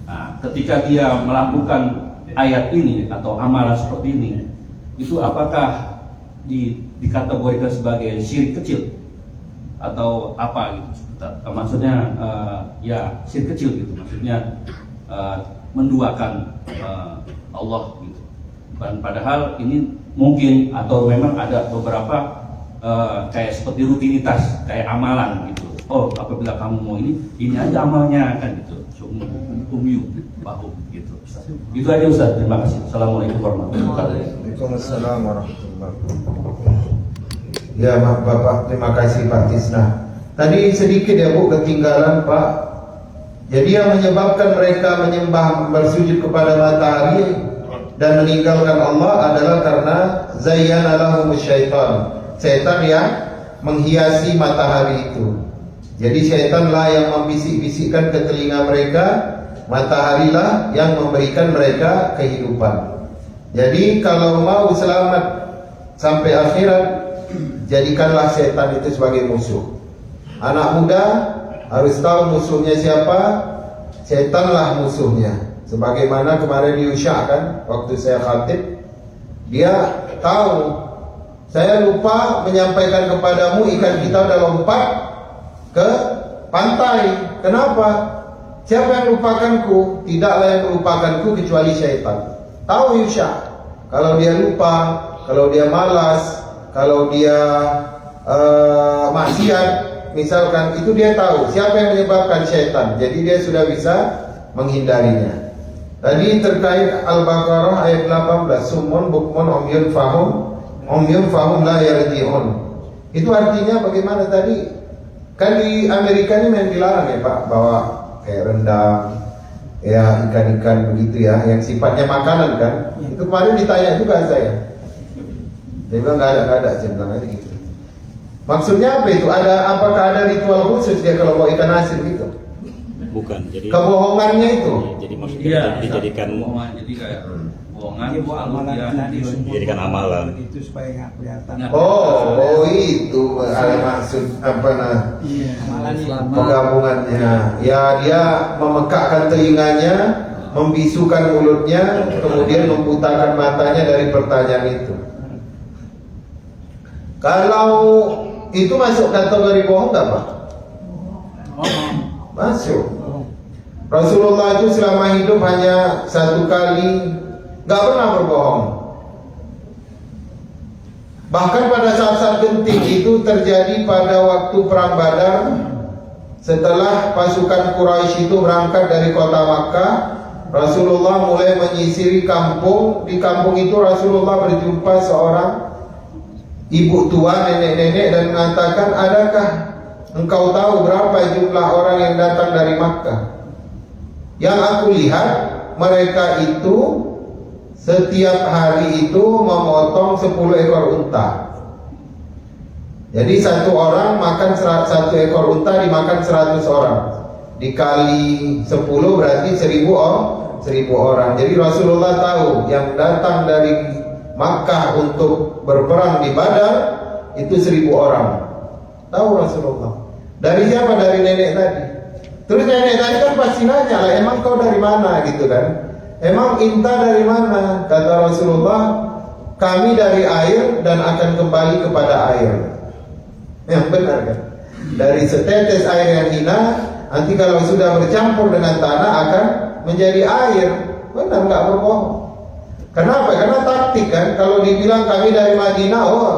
Nah, ketika dia melakukan ayat ini atau amalan seperti ini, itu apakah dikategorikan sebagai syirik kecil atau apa gitu? Maksudnya ya syirik kecil gitu. Maksudnya menduakan Allah gitu. Dan padahal ini mungkin atau memang ada beberapa kayak seperti rutinitas, kayak amalan gitu. Oh, apabila kamu mau ini aja amalnya kan gitu. Umyu bahum gitu. Itu aja Ustaz. Terima kasih. Assalamualaikum warahmatullahi wabarakatuh. Waalaikumsalam warahmatullahi wabarakatuh. Ya Bapak, terima kasih Pak Tisna. Tadi sedikit ya Bu ketinggalan Pak. Jadi yang menyebabkan mereka menyembah, bersujud kepada matahari dan meninggalkan Allah adalah karena zayyana lahumus syaitan. Setan yang menghiasi matahari itu. Jadi syaitanlah yang membisik-bisikkan ke telinga mereka, mataharilah yang memberikan mereka kehidupan. Jadi kalau mau selamat sampai akhirat, jadikanlah setan itu sebagai musuh. Anak muda harus tahu musuhnya siapa. Setanlah musuhnya. Sebagaimana kemarin Yusha kan, waktu saya khatib, dia tahu saya lupa menyampaikan kepadamu ikan kita udah lompat ke pantai. Kenapa? Siapa yang lupakanku? Tidaklah yang melupakanku kecuali syaitan. Tahu Yusha, kalau dia lupa, kalau dia malas, kalau dia maksiat misalkan, itu dia tahu siapa yang menyebabkan syaitan. Jadi dia sudah bisa menghindarinya. Tadi terkait Al-Baqarah ayat 18, summun bukmun umyun fahum la yarji'un. Itu artinya bagaimana tadi? Kan di Amerika ini memang dilarang ya Pak, bawa kayak rendang, ya ikan-ikan begitu ya, yang sifatnya makanan kan. Itu kemarin ditanya juga saya. Dia bilang nggak ada, saya bilang aja gitu. Maksudnya apa itu? Apakah ada ritual khusus dia kalau bawa ikan asin gitu? Bukan, jadi kebohongannya itu. jadi maksudnya dijadikan bohongan, jadi kayak bohongan, dijadikan amalan. Itu supaya nggak kelihatan. Oh itu ada maksud apa Iya, amalan penggabungannya. Ya dia memekakkan telinganya membisukan mulutnya, kemudian membutakan matanya dari pertanyaan itu. Kalau itu masuk kategori bohong nggak Pak? Masuk. Rasulullah itu selama hidup hanya satu kali, nggak pernah berbohong. Bahkan pada saat-saat genting itu terjadi pada waktu perang Badar. Setelah pasukan Quraisy itu berangkat dari kota Makkah, Rasulullah mulai menyisiri kampung. Di kampung itu Rasulullah berjumpa seorang ibu tua, nenek-nenek, dan mengatakan, adakah engkau tahu berapa jumlah orang yang datang dari Makkah? Yang aku lihat, mereka itu setiap hari itu memotong 10 ekor unta. Jadi satu orang makan 1 ekor unta dimakan 100 orang. Dikali 10 berarti 1000 orang. Jadi Rasulullah tahu yang datang dari Makkah untuk berperang di Badar itu 1000 orang. Tahu Rasulullah. Dari siapa? Dari nenek tadi. Terus nenek tadi kan pasti nanya lah, emang kau dari mana gitu kan? Emang inta dari mana? Kata Rasulullah, kami dari air dan akan kembali kepada air. Yang benar kan? Dari setetes air yang hina, nanti kalau sudah bercampur dengan tanah akan menjadi air. Benar, nggak berbohong. Kenapa? Karena taktik kan. Kalau dibilang kami dari Madinah, oh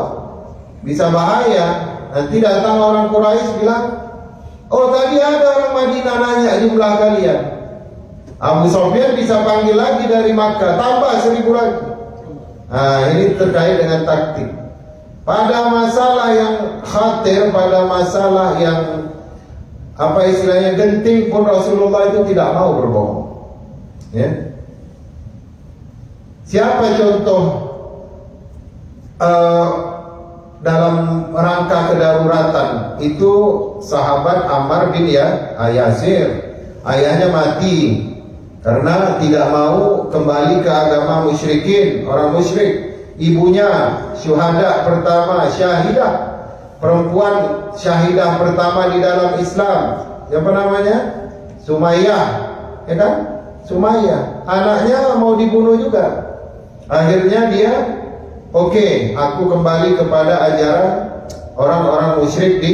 bisa bahaya. Nanti datang orang Quraisy bilang, oh tadi ada orang Madinah nanya jumlah kalian. Abu Sufyan bisa panggil lagi dari Makkah, tambah 1000 lagi. Nah ini terkait dengan taktik. Pada masalah yang khatir, pada masalah yang apa istilahnya genting pun Rasulullah itu tidak mau berbohong. Ya. Siapa contoh dalam rangka kedaruratan? Itu sahabat Ammar bin Yasir. Ayahnya mati karena tidak mau kembali ke agama musyrikin, orang musyrik. Ibunya syuhada pertama, syahidah, perempuan syahidah pertama di dalam Islam. Siapa namanya? Sumayyah, ya kan? Sumayyah. Anaknya mau dibunuh juga. Akhirnya dia, oke, aku kembali kepada ajaran orang-orang musyrik di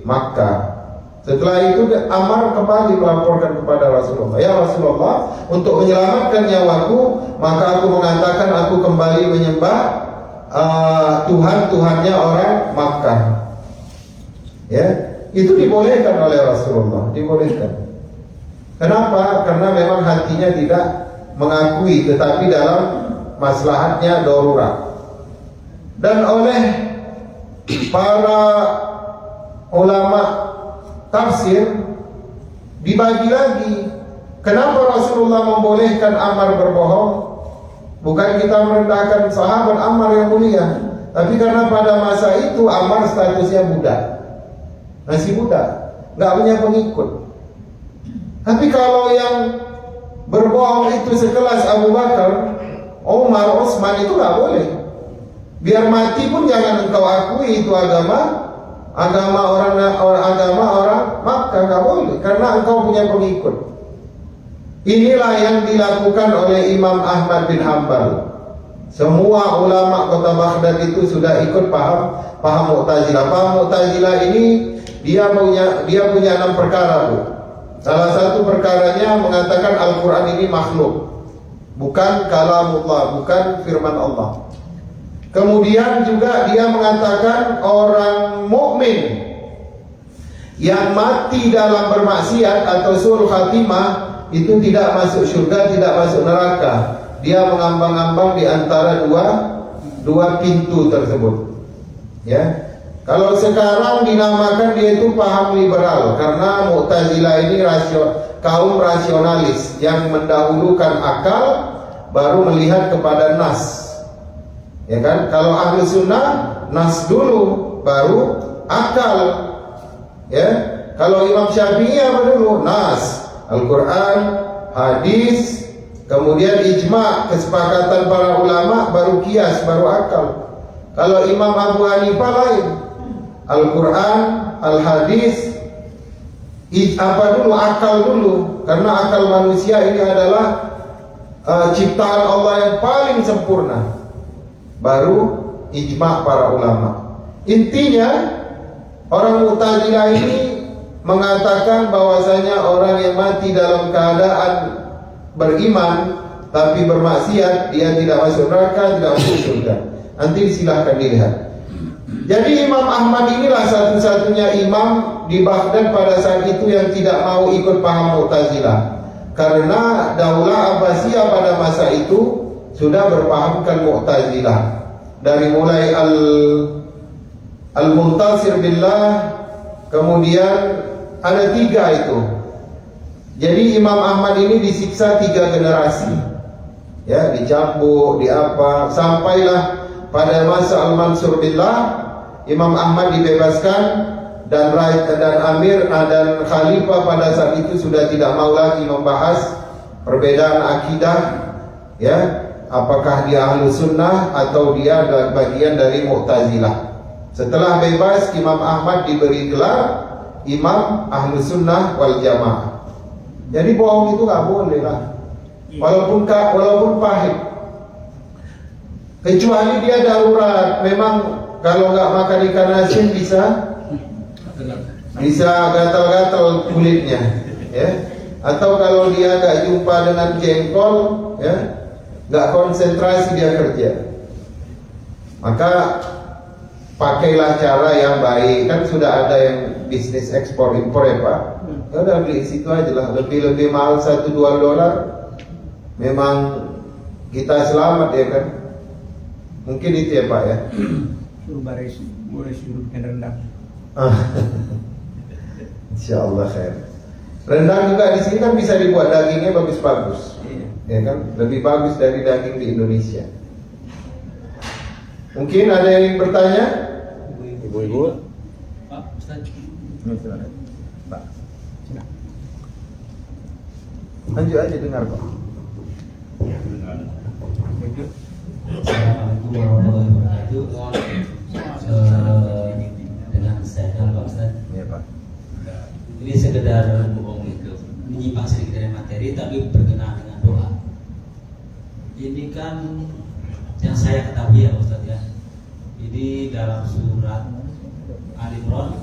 Makkah. Setelah itu Ammar kembali melaporkan kepada Rasulullah, ya Rasulullah, untuk menyelamatkan nyawaku, maka aku mengatakan aku kembali menyembah Tuhan-Tuhannya orang Makkah. Ya, itu dibolehkan oleh Rasulullah, dibolehkan. Kenapa? Karena memang hatinya tidak mengakui, tetapi dalam maslahatnya darurat. Dan oleh para ulama tafsir dibagi lagi. Kenapa Rasulullah membolehkan Ammar berbohong? Bukan kita merendahkan sahabat Ammar yang mulia, tapi karena pada masa itu Ammar statusnya budak, masih budak, nggak punya pengikut. Tapi kalau yang berbohong itu sekelas Abu Bakar, Umar, Utsman, itu nggak boleh. Biar mati pun jangan engkau akui itu agama orang Makkah, nggak boleh, karena engkau punya pengikut. Inilah yang dilakukan oleh Imam Ahmad bin Hanbal. Semua ulama kota Baghdad itu sudah ikut paham Mu'tazilah. Paham Mu'tazilah ini dia punya 6 perkara, Bu. Salah satu perkaranya mengatakan Al-Quran ini makhluk, bukan kalamullah, bukan firman Allah. Kemudian juga dia mengatakan orang mukmin yang mati dalam bermaksiat atau suul khatimah itu tidak masuk surga, tidak masuk neraka. Dia mengambang-ambang di antara dua pintu tersebut. Ya. Kalau sekarang dinamakan dia itu paham liberal, karena Mu'tazilah ini kaum rasionalis yang mendahulukan akal baru melihat kepada nas. Ya kan? Kalau ahlu sunnah nas dulu baru akal. Ya. Kalau Imam Syafi'i apa dulu? Nas, Al-Quran, hadis, kemudian ijma', kesepakatan para ulama, baru kias, baru akal. Kalau Imam Abu Hanifah lain, Al-Quran, Al-Hadis, apa dulu? Akal dulu. Karena akal manusia ini adalah ciptaan Allah yang paling sempurna, baru ijma' para ulama. Intinya orang Mu'tazilah ini mengatakan bahwasanya orang yang mati dalam keadaan beriman tapi bermaksiat, dia tidak masuk neraka, tidak masuk surga. Nanti silahkan dilihat. Jadi Imam Ahmad inilah satu-satunya imam di Baghdad pada saat itu yang tidak mau ikut paham Mu'tazilah, karena Daulah Abbasiyah pada masa itu sudah berpahamkan Mu'tazilah. Dari mulai Al-Muntasir Billah, kemudian ada 3 itu. Jadi Imam Ahmad ini disiksa 3 generasi, ya, dicambuk, sampailah pada masa Al-Mansur Billah, Imam Ahmad dibebaskan, dan Amir dan Khalifah pada saat itu sudah tidak mau lagi membahas perbedaan akidah, ya, apakah dia ahlu sunnah atau dia adalah bagian dari Mu'tazilah. Setelah bebas, Imam Ahmad diberi gelar Imam ahlu sunnah wal jamaah. Jadi bohong itu nggak boleh lah, walaupun pahit, kecuali dia darurat. Memang kalau nggak makan ikan asin bisa gatal-gatal kulitnya, ya. Atau kalau dia nggak jumpa dengan jengkol, ya, nggak konsentrasi dia kerja, maka pakailah cara yang baik. Kan sudah ada yang bisnis ekspor impor, ya Pak. Ya udah beli situ aja lah, lebih mahal $1-2, memang kita selamat, ya kan. Mungkin itu ya Pak, ya. Suruh baris, boleh suruh bikin rendang. Insyaallah khair. Rendang juga di sini kan bisa dibuat dagingnya bagus-bagus, ya kan, lebih bagus dari daging di Indonesia. Mungkin ada yang bertanya? Ibu-ibu. Pak Ustaz. Pak. Lanjut aja dengar Pak. Assalamualaikum warahmatullahi wabarakatuh. Dengan saya Pak Ustaz. Iya Pak. Ini sekedar menyimpang sedikit dari materi, tapi berkenaan dengan doa. Ini kan yang saya ketahui ya Ustaz, ya. Ini dalam surat Al-Imran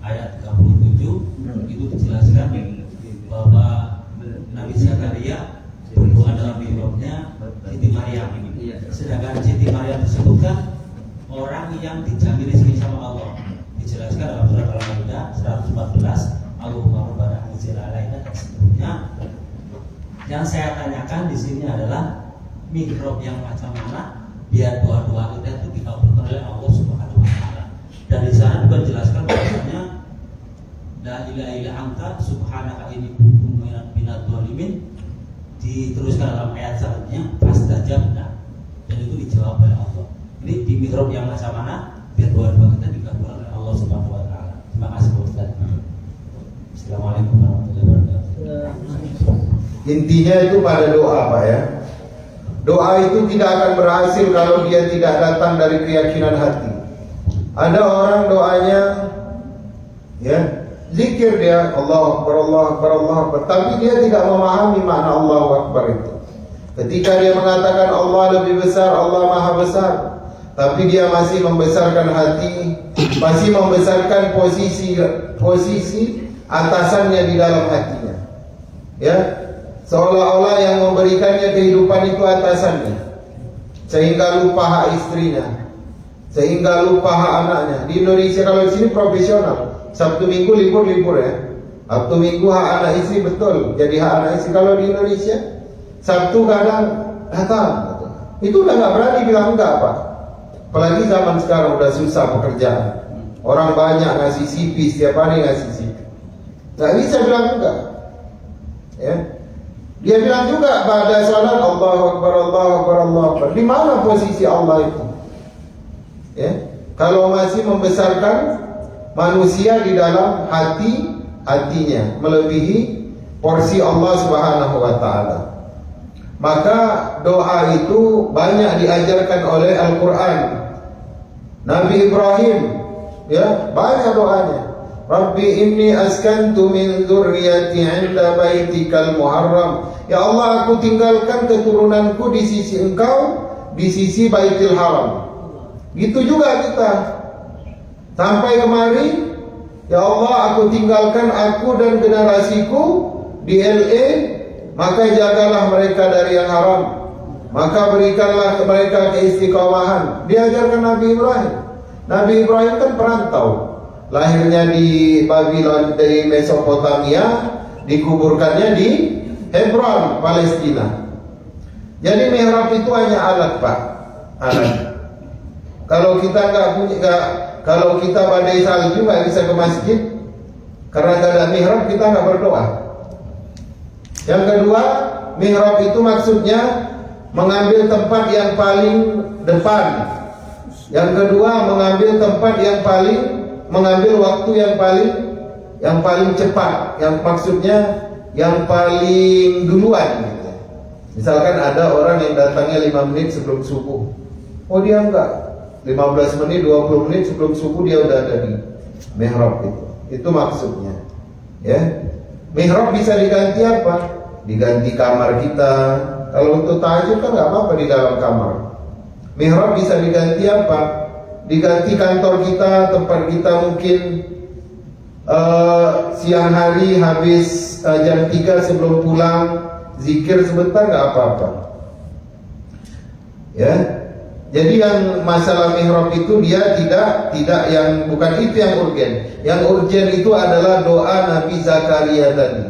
ayat 37 itu dijelaskan bahwa Nabi Zakaria berdoa dalam mihrabnya Siti Maryam. Sedangkan Siti Maryam disebutkan orang yang dijamin rezeki sama Allah. Dijelaskan dalam surat Al-Maidah 114, Allahumma rabbana anzil alaina, dan seterusnya. Yang saya tanyakan di sini adalah mihrab yang macam mana biar doa-doa kita itu dikabulkan oleh Allah Subhanahu wa taala. Dan di sana juga dijelaskan bahwasanya la ilaha illa anta subhanaka inni kuntu minadz dzalimin. Diteruskan dalam ayat selanjutnya fastajabna, dan itu dijawab oleh Allah. Ini di mihrab yang macam mana biar doa-doa kita dikabulkan oleh Allah Subhanahu wa taala. Terima kasih Pak Ustaz. Assalamualaikum warahmatullahi wabarakatuh. Intinya itu pada doa Pak, ya. Doa itu tidak akan berhasil kalau dia tidak datang dari keyakinan hati. Ada orang doanya, ya, zikir dia Allahu Akbar, Allahu Akbar, Allahu Akbar, tapi dia tidak memahami makna Allahu Akbar itu. Ketika dia mengatakan Allah lebih besar, Allah Maha Besar, tapi dia masih membesarkan hati, masih membesarkan posisi atasannya di dalam hatinya, ya. Seolah-olah yang memberikannya kehidupan itu atasannya, sehingga lupa hak istrinya, sehingga lupa hak anaknya. Di Indonesia kalau di sini profesional, Sabtu Minggu libur ya. Sabtu Minggu hak anak istri betul, jadi hak anak istri. Kalau di Indonesia Sabtu kadang datang, itu udah nggak berani bilang enggak Pak. Apalagi zaman sekarang udah susah pekerjaan, orang banyak ngasih CV, setiap hari ngasih CV, nggak bisa bilang enggak, ya. Dia bilang juga pada salat Allahu Akbar, Allahu Akbar, Allahu Akbar. Di mana posisi Allah itu? Ya, kalau masih membesarkan manusia di dalam hatinya melebihi porsi Allah Subhanahu wa taala. Maka doa itu banyak diajarkan oleh Al-Qur'an. Nabi Ibrahim, ya, banyak doanya. Rabbi inni askantu min dzurriyyati 'inda baitikal muharram. Ya Allah, aku tinggalkan keturunanku di sisi Engkau, di sisi Baitul Haram. Gitu juga kita. Sampai kemari, ya Allah, aku tinggalkan aku dan generasiku di LA, maka jagalah mereka dari yang haram. Maka berikanlah mereka keistiqomahan. Diajarkan Nabi Ibrahim. Nabi Ibrahim kan perantau. Lahirnya di Babylon, dari Mesopotamia, dikuburkannya di Hebron, Palestina. Jadi mihrab itu hanya alat, Pak. Alat. Kalau kita kalau kita badai salju nggak bisa ke masjid karena nggak ada mihrab, kita nggak berdoa. Yang kedua, mihrab itu maksudnya mengambil tempat yang paling depan. Yang kedua, mengambil waktu yang paling cepat, yang maksudnya yang paling duluan gitu. Misalkan ada orang yang datangnya 5 menit sebelum subuh. Oh, dia enggak. 15 menit, 20 menit sebelum subuh dia udah ada di mihrab itu. Itu maksudnya. Ya. Mihrab bisa diganti apa? Diganti kamar kita. Kalau untuk tahajud kan enggak apa-apa di dalam kamar. Mihrab bisa diganti apa? Diganti kantor kita, tempat kita mungkin siang hari habis jam 3 sebelum pulang zikir sebentar nggak apa-apa. Ya. Jadi yang masalah mihrab itu dia tidak yang bukan itu yang urgen. Yang urgen itu adalah doa Nabi Zakaria tadi,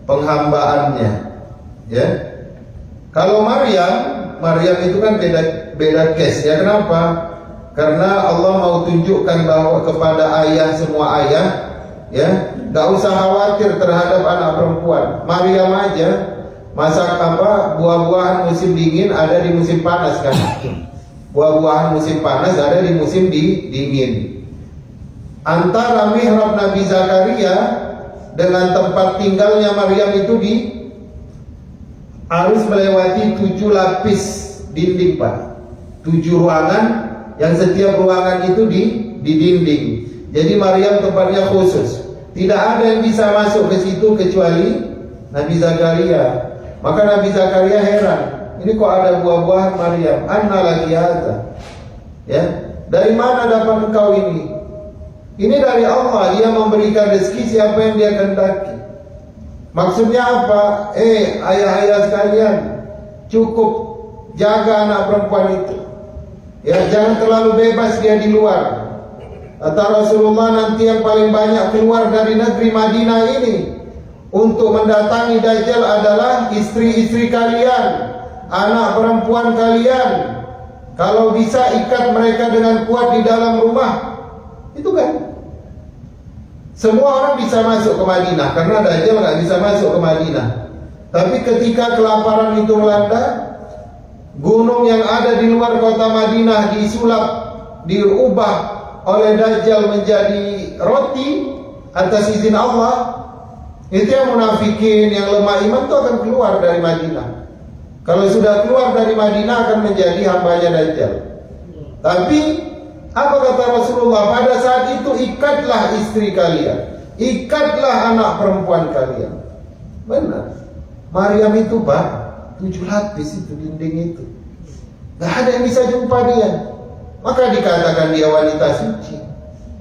penghambaannya. Ya. Kalau Maryam itu kan beda case ya. Kenapa? Karena Allah mau tunjukkan bahwa kepada semua ayah, ya, nggak usah khawatir terhadap anak perempuan. Maryam aja masak buah-buahan musim dingin ada di musim panas kan. Buah-buahan musim panas ada di musim dingin. Antara mihrab Nabi Zakaria dengan tempat tinggalnya Maryam itu harus melewati 7 lapis dinding, Pak. 7 ruangan yang setiap ruangan itu di dinding. Jadi Maryam tempatnya khusus. Tidak ada yang bisa masuk ke situ kecuali Nabi Zakaria. Maka Nabi Zakaria heran. Ini kok ada buah-buahan Maryam? Anna laki hadza. Ya, dari mana dapat engkau ini? Ini dari Allah. Dia memberikan rezeki siapa yang dia kehendaki. Maksudnya apa? Ayah-ayah sekalian, cukup jaga anak perempuan itu. Ya, jangan terlalu bebas dia di luar. Kata Rasulullah, nanti yang paling banyak keluar dari negeri Madinah ini untuk mendatangi Dajjal adalah istri-istri kalian, anak perempuan kalian. Kalau bisa ikat mereka dengan kuat di dalam rumah. Itu kan semua orang bisa masuk ke Madinah, karena Dajjal nggak bisa masuk ke Madinah. Tapi ketika kelaparan itu melanda, gunung yang ada di luar kota Madinah disulap, diubah oleh Dajjal menjadi roti atas izin Allah. Itu yang munafikin, yang lemah iman itu akan keluar dari Madinah. Kalau sudah keluar dari Madinah akan menjadi hambanya Dajjal. Tapi apa kata Rasulullah? Pada saat itu ikatlah istri kalian, ikatlah anak perempuan kalian. Benar. Maryam itu, Pak, 7 lapis itu dinding itu. Gak ada yang bisa jumpa dia. Maka dikatakan dia wanita suci.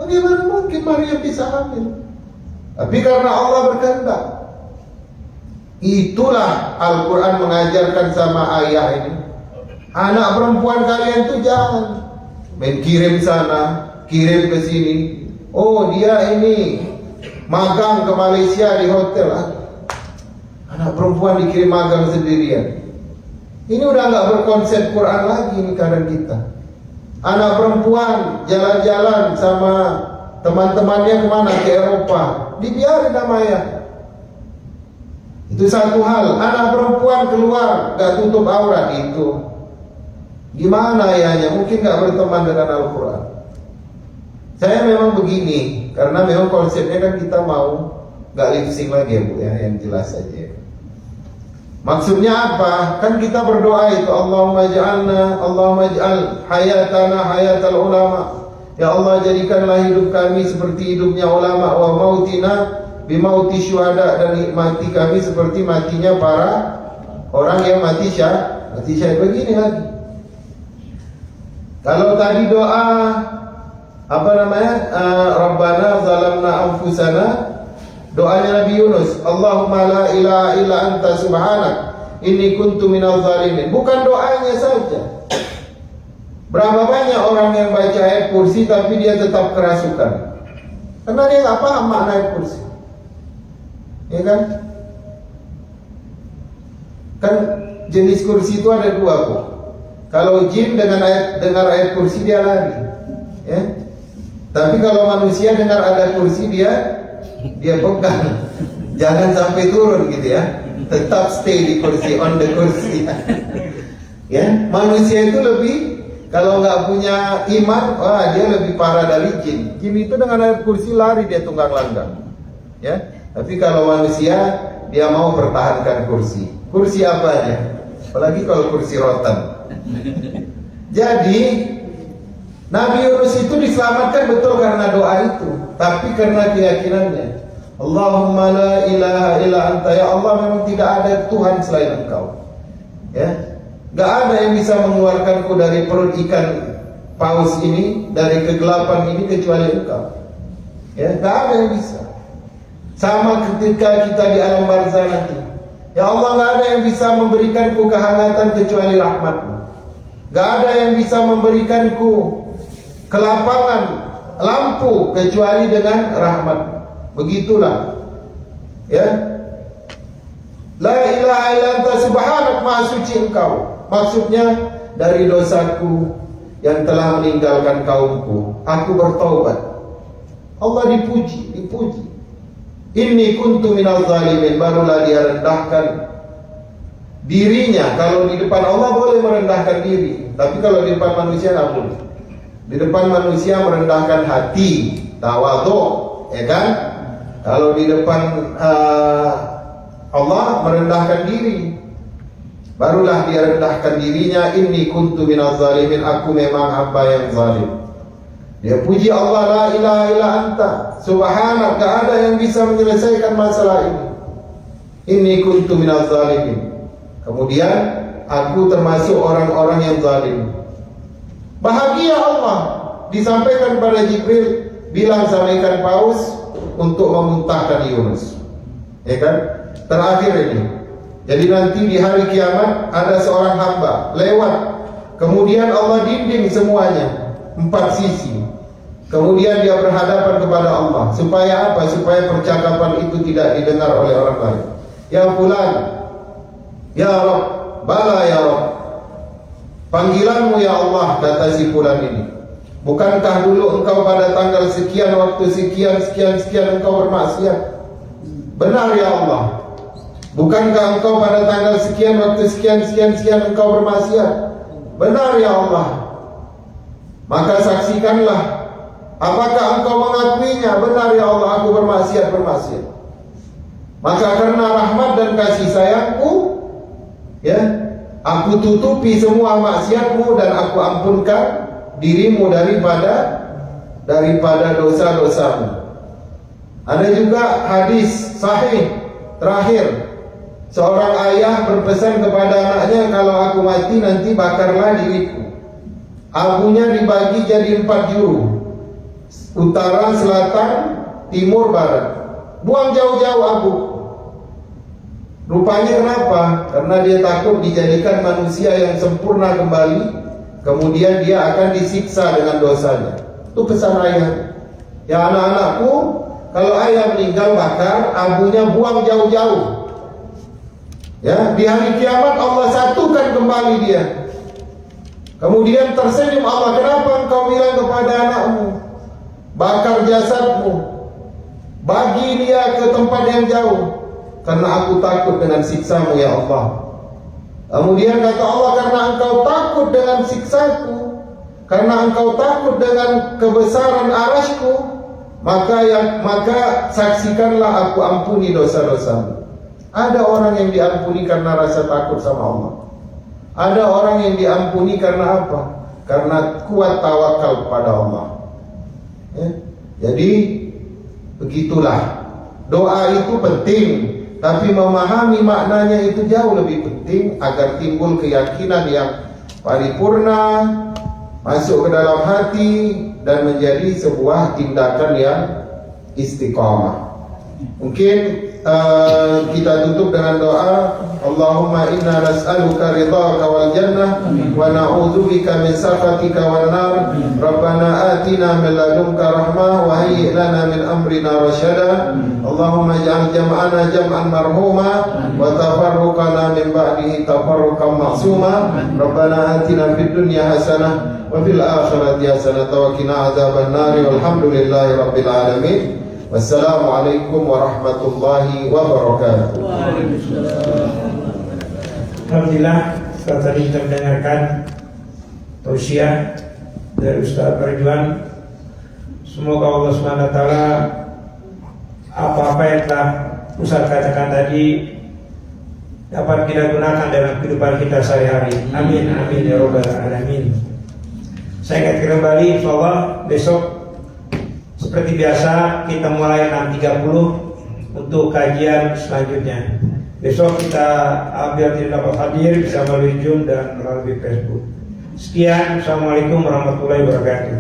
Bagaimana mungkin Maryam bisa hamil? Tapi karena Allah berkehendak. Itulah Al-Quran mengajarkan sama ayah ini. Anak perempuan kalian itu jangan main kirim sana, kirim ke sini. Oh, dia ini magang ke Malaysia di hotel. Anak perempuan dikirim magang sendirian. Ini udah nggak berkonsep Quran lagi ini kadang kita. Anak perempuan jalan-jalan sama teman-temannya kemana? Ke Eropa. Dibiarin sama ayah. Itu satu hal. Anak perempuan keluar nggak tutup aurat itu. Gimana ayahnya? Mungkin nggak berteman dengan Al-Quran. Saya memang begini karena memang konsepnya kan kita mau nggak lip sync lagi ya, Bu, ya, yang jelas saja. Maksudnya apa? Kan kita berdoa itu Allahumma ij'al hayatana hayatal ulama. Ya Allah, jadikanlah hidup kami seperti hidupnya ulama, wa mautina bimauti syuhada, dan mati kami seperti matinya para orang yang mati syahid. Begini lagi. Kalau tadi doa Rabbana zalamna anfusana, doanya Nabi Yunus, Allahumma la ilaha illa anta subhanak inni kuntu minal zalimin. Bukan doanya saja. Berapa banyak orang yang baca ayat kursi tapi dia tetap kerasukan karena dia nggak paham makna ayat kursi, ya kan? Kan jenis kursi itu ada dua kok. Kalau jin dengar ayat kursi dia lari, ya. Tapi kalau manusia dengar ada kursi dia pegang. Jangan sampai turun gitu ya. Tetap stay di kursi, on the kursi. Ya, manusia itu lebih, kalau nggak punya iman, dia lebih parah dari jin. Jin itu dengan ayat kursi lari dia tunggang langgang. Ya, tapi kalau manusia dia mau pertahankan kursi. Kursi apa aja? Apalagi kalau kursi rotan. Jadi Nabi Yunus itu diselamatkan betul karena doa itu, tapi karena keyakinannya. Allahumma la ilaha illa anta, ya Allah, memang tidak ada Tuhan selain Engkau. Ya, gak ada yang bisa mengeluarkanku dari perut ikan paus ini, dari kegelapan ini kecuali Engkau. Ya, gak ada yang bisa. Sama ketika kita di alam barzah nanti. Ya Allah, gak ada yang bisa memberikanku kehangatan kecuali rahmat-Mu. Gak ada yang bisa memberikanku kelapangan, lampu kecuali dengan rahmat. Begitulah, ya. La ilaha illa anta subhanak, maha suci Engkau. Maksudnya dari dosaku yang telah meninggalkan kaumku, aku bertaubat. Allah dipuji. Inni kuntu minal zalimin, barulah dia rendahkan dirinya. Kalau di depan Allah boleh merendahkan diri, tapi kalau di depan manusia nggak boleh. Di depan manusia merendahkan hati, tawadhu, ya kan? Kalau di depan Allah merendahkan diri, barulah dia rendahkan dirinya. Inni kuntu minaz zalimin, aku memang hamba yang zalim. Dia puji Allah, la ilaha illa anta subhanak, gak ada yang bisa menyelesaikan masalah ini. Inni kuntu minaz zalimin. Kemudian aku termasuk orang-orang yang zalim. Bahagia Allah, disampaikan pada Jibril, bilang sama ikan paus untuk memuntahkan Yunus, ya kan? Terakhir ini. Jadi nanti di hari kiamat ada seorang hamba lewat, kemudian Allah dinding semuanya 4 sisi. Kemudian dia berhadapan kepada Allah. Supaya apa? Supaya percakapan itu tidak didengar oleh orang lain. Ya fulan, ya Rabb, bala ya Rabb, panggilanmu ya Allah, kata si fulan ini. Bukankah dulu engkau pada tanggal sekian, waktu sekian engkau bermaksiat? Benar ya Allah. Bukankah engkau pada tanggal sekian, waktu sekian engkau bermaksiat? Benar ya Allah. Maka saksikanlah, apakah engkau mengakuinya? Benar ya Allah, aku bermaksiat. Maka karena rahmat dan kasih sayangku, ya, aku tutupi semua maksiatmu dan aku ampunkan dirimu daripada dosa-dosamu. Ada juga hadis sahih terakhir, seorang ayah berpesan kepada anaknya, kalau aku mati nanti bakarlah diriku. Abunya dibagi jadi 4 juru, utara, selatan, timur, barat. Buang jauh-jauh abu. Rupanya kenapa? Karena dia takut dijadikan manusia yang sempurna kembali, kemudian dia akan disiksa dengan dosanya. Itu pesan ayah. Ya anak-anakku, kalau ayah meninggal bakar, abunya buang jauh-jauh. Ya, di hari kiamat Allah satukan kembali dia. Kemudian tersenyum Allah, kenapa engkau bilang kepada anakmu, bakar jasadmu, bagi dia ke tempat yang jauh? Karena aku takut dengan siksamu ya Allah. Kemudian kata Allah, karena engkau takut dengan siksaku, karena engkau takut dengan kebesaran arasku, maka saksikanlah aku ampuni dosa-dosamu. Ada orang yang diampuni karena rasa takut sama Allah. Ada orang yang diampuni karena apa? Karena kuat tawakal kepada Allah. Ya. Jadi begitulah, doa itu penting, tapi memahami maknanya itu jauh lebih penting agar timbul keyakinan yang paripurna, masuk ke dalam hati dan menjadi sebuah tindakan yang istiqamah. Mungkin kita tutup dengan doa, Allahumma inna nas'aluka ridhaka wal jannah wa na'udzubika min sakhatika wan nar. Rabbana atina min ladunka rahmah wa hayyi' lana min amrina rasyada. Allahumma ij'al jam'ana jam'an marhuma wa tafarruqana min ba'dihi tafarruqan ma'suma. Rabbana atina fid dunya hasanah wa fil akhirati hasanah wa qina adzaban nar. Walhamdulillahi rabbil alamin. Wassalamualaikum warahmatullahi wabarakatuh. Alhamdulillah, setelah tadi kita mendengarkan tausiah dari Ustaz Arjuan. Semoga Allah SWT apa-apa yang telah Ustaz katakan tadi dapat kita gunakan dalam kehidupan kita sehari-hari. Amin, amin ya rabbal alamin. Saya ingatkan kembali, insyaallah besok seperti biasa kita mulai 6.30 untuk kajian selanjutnya. Besok kita apabila tidak dapat hadir bisa melalui Zoom dan melalui Facebook. Sekian, assalamualaikum warahmatullahi wabarakatuh.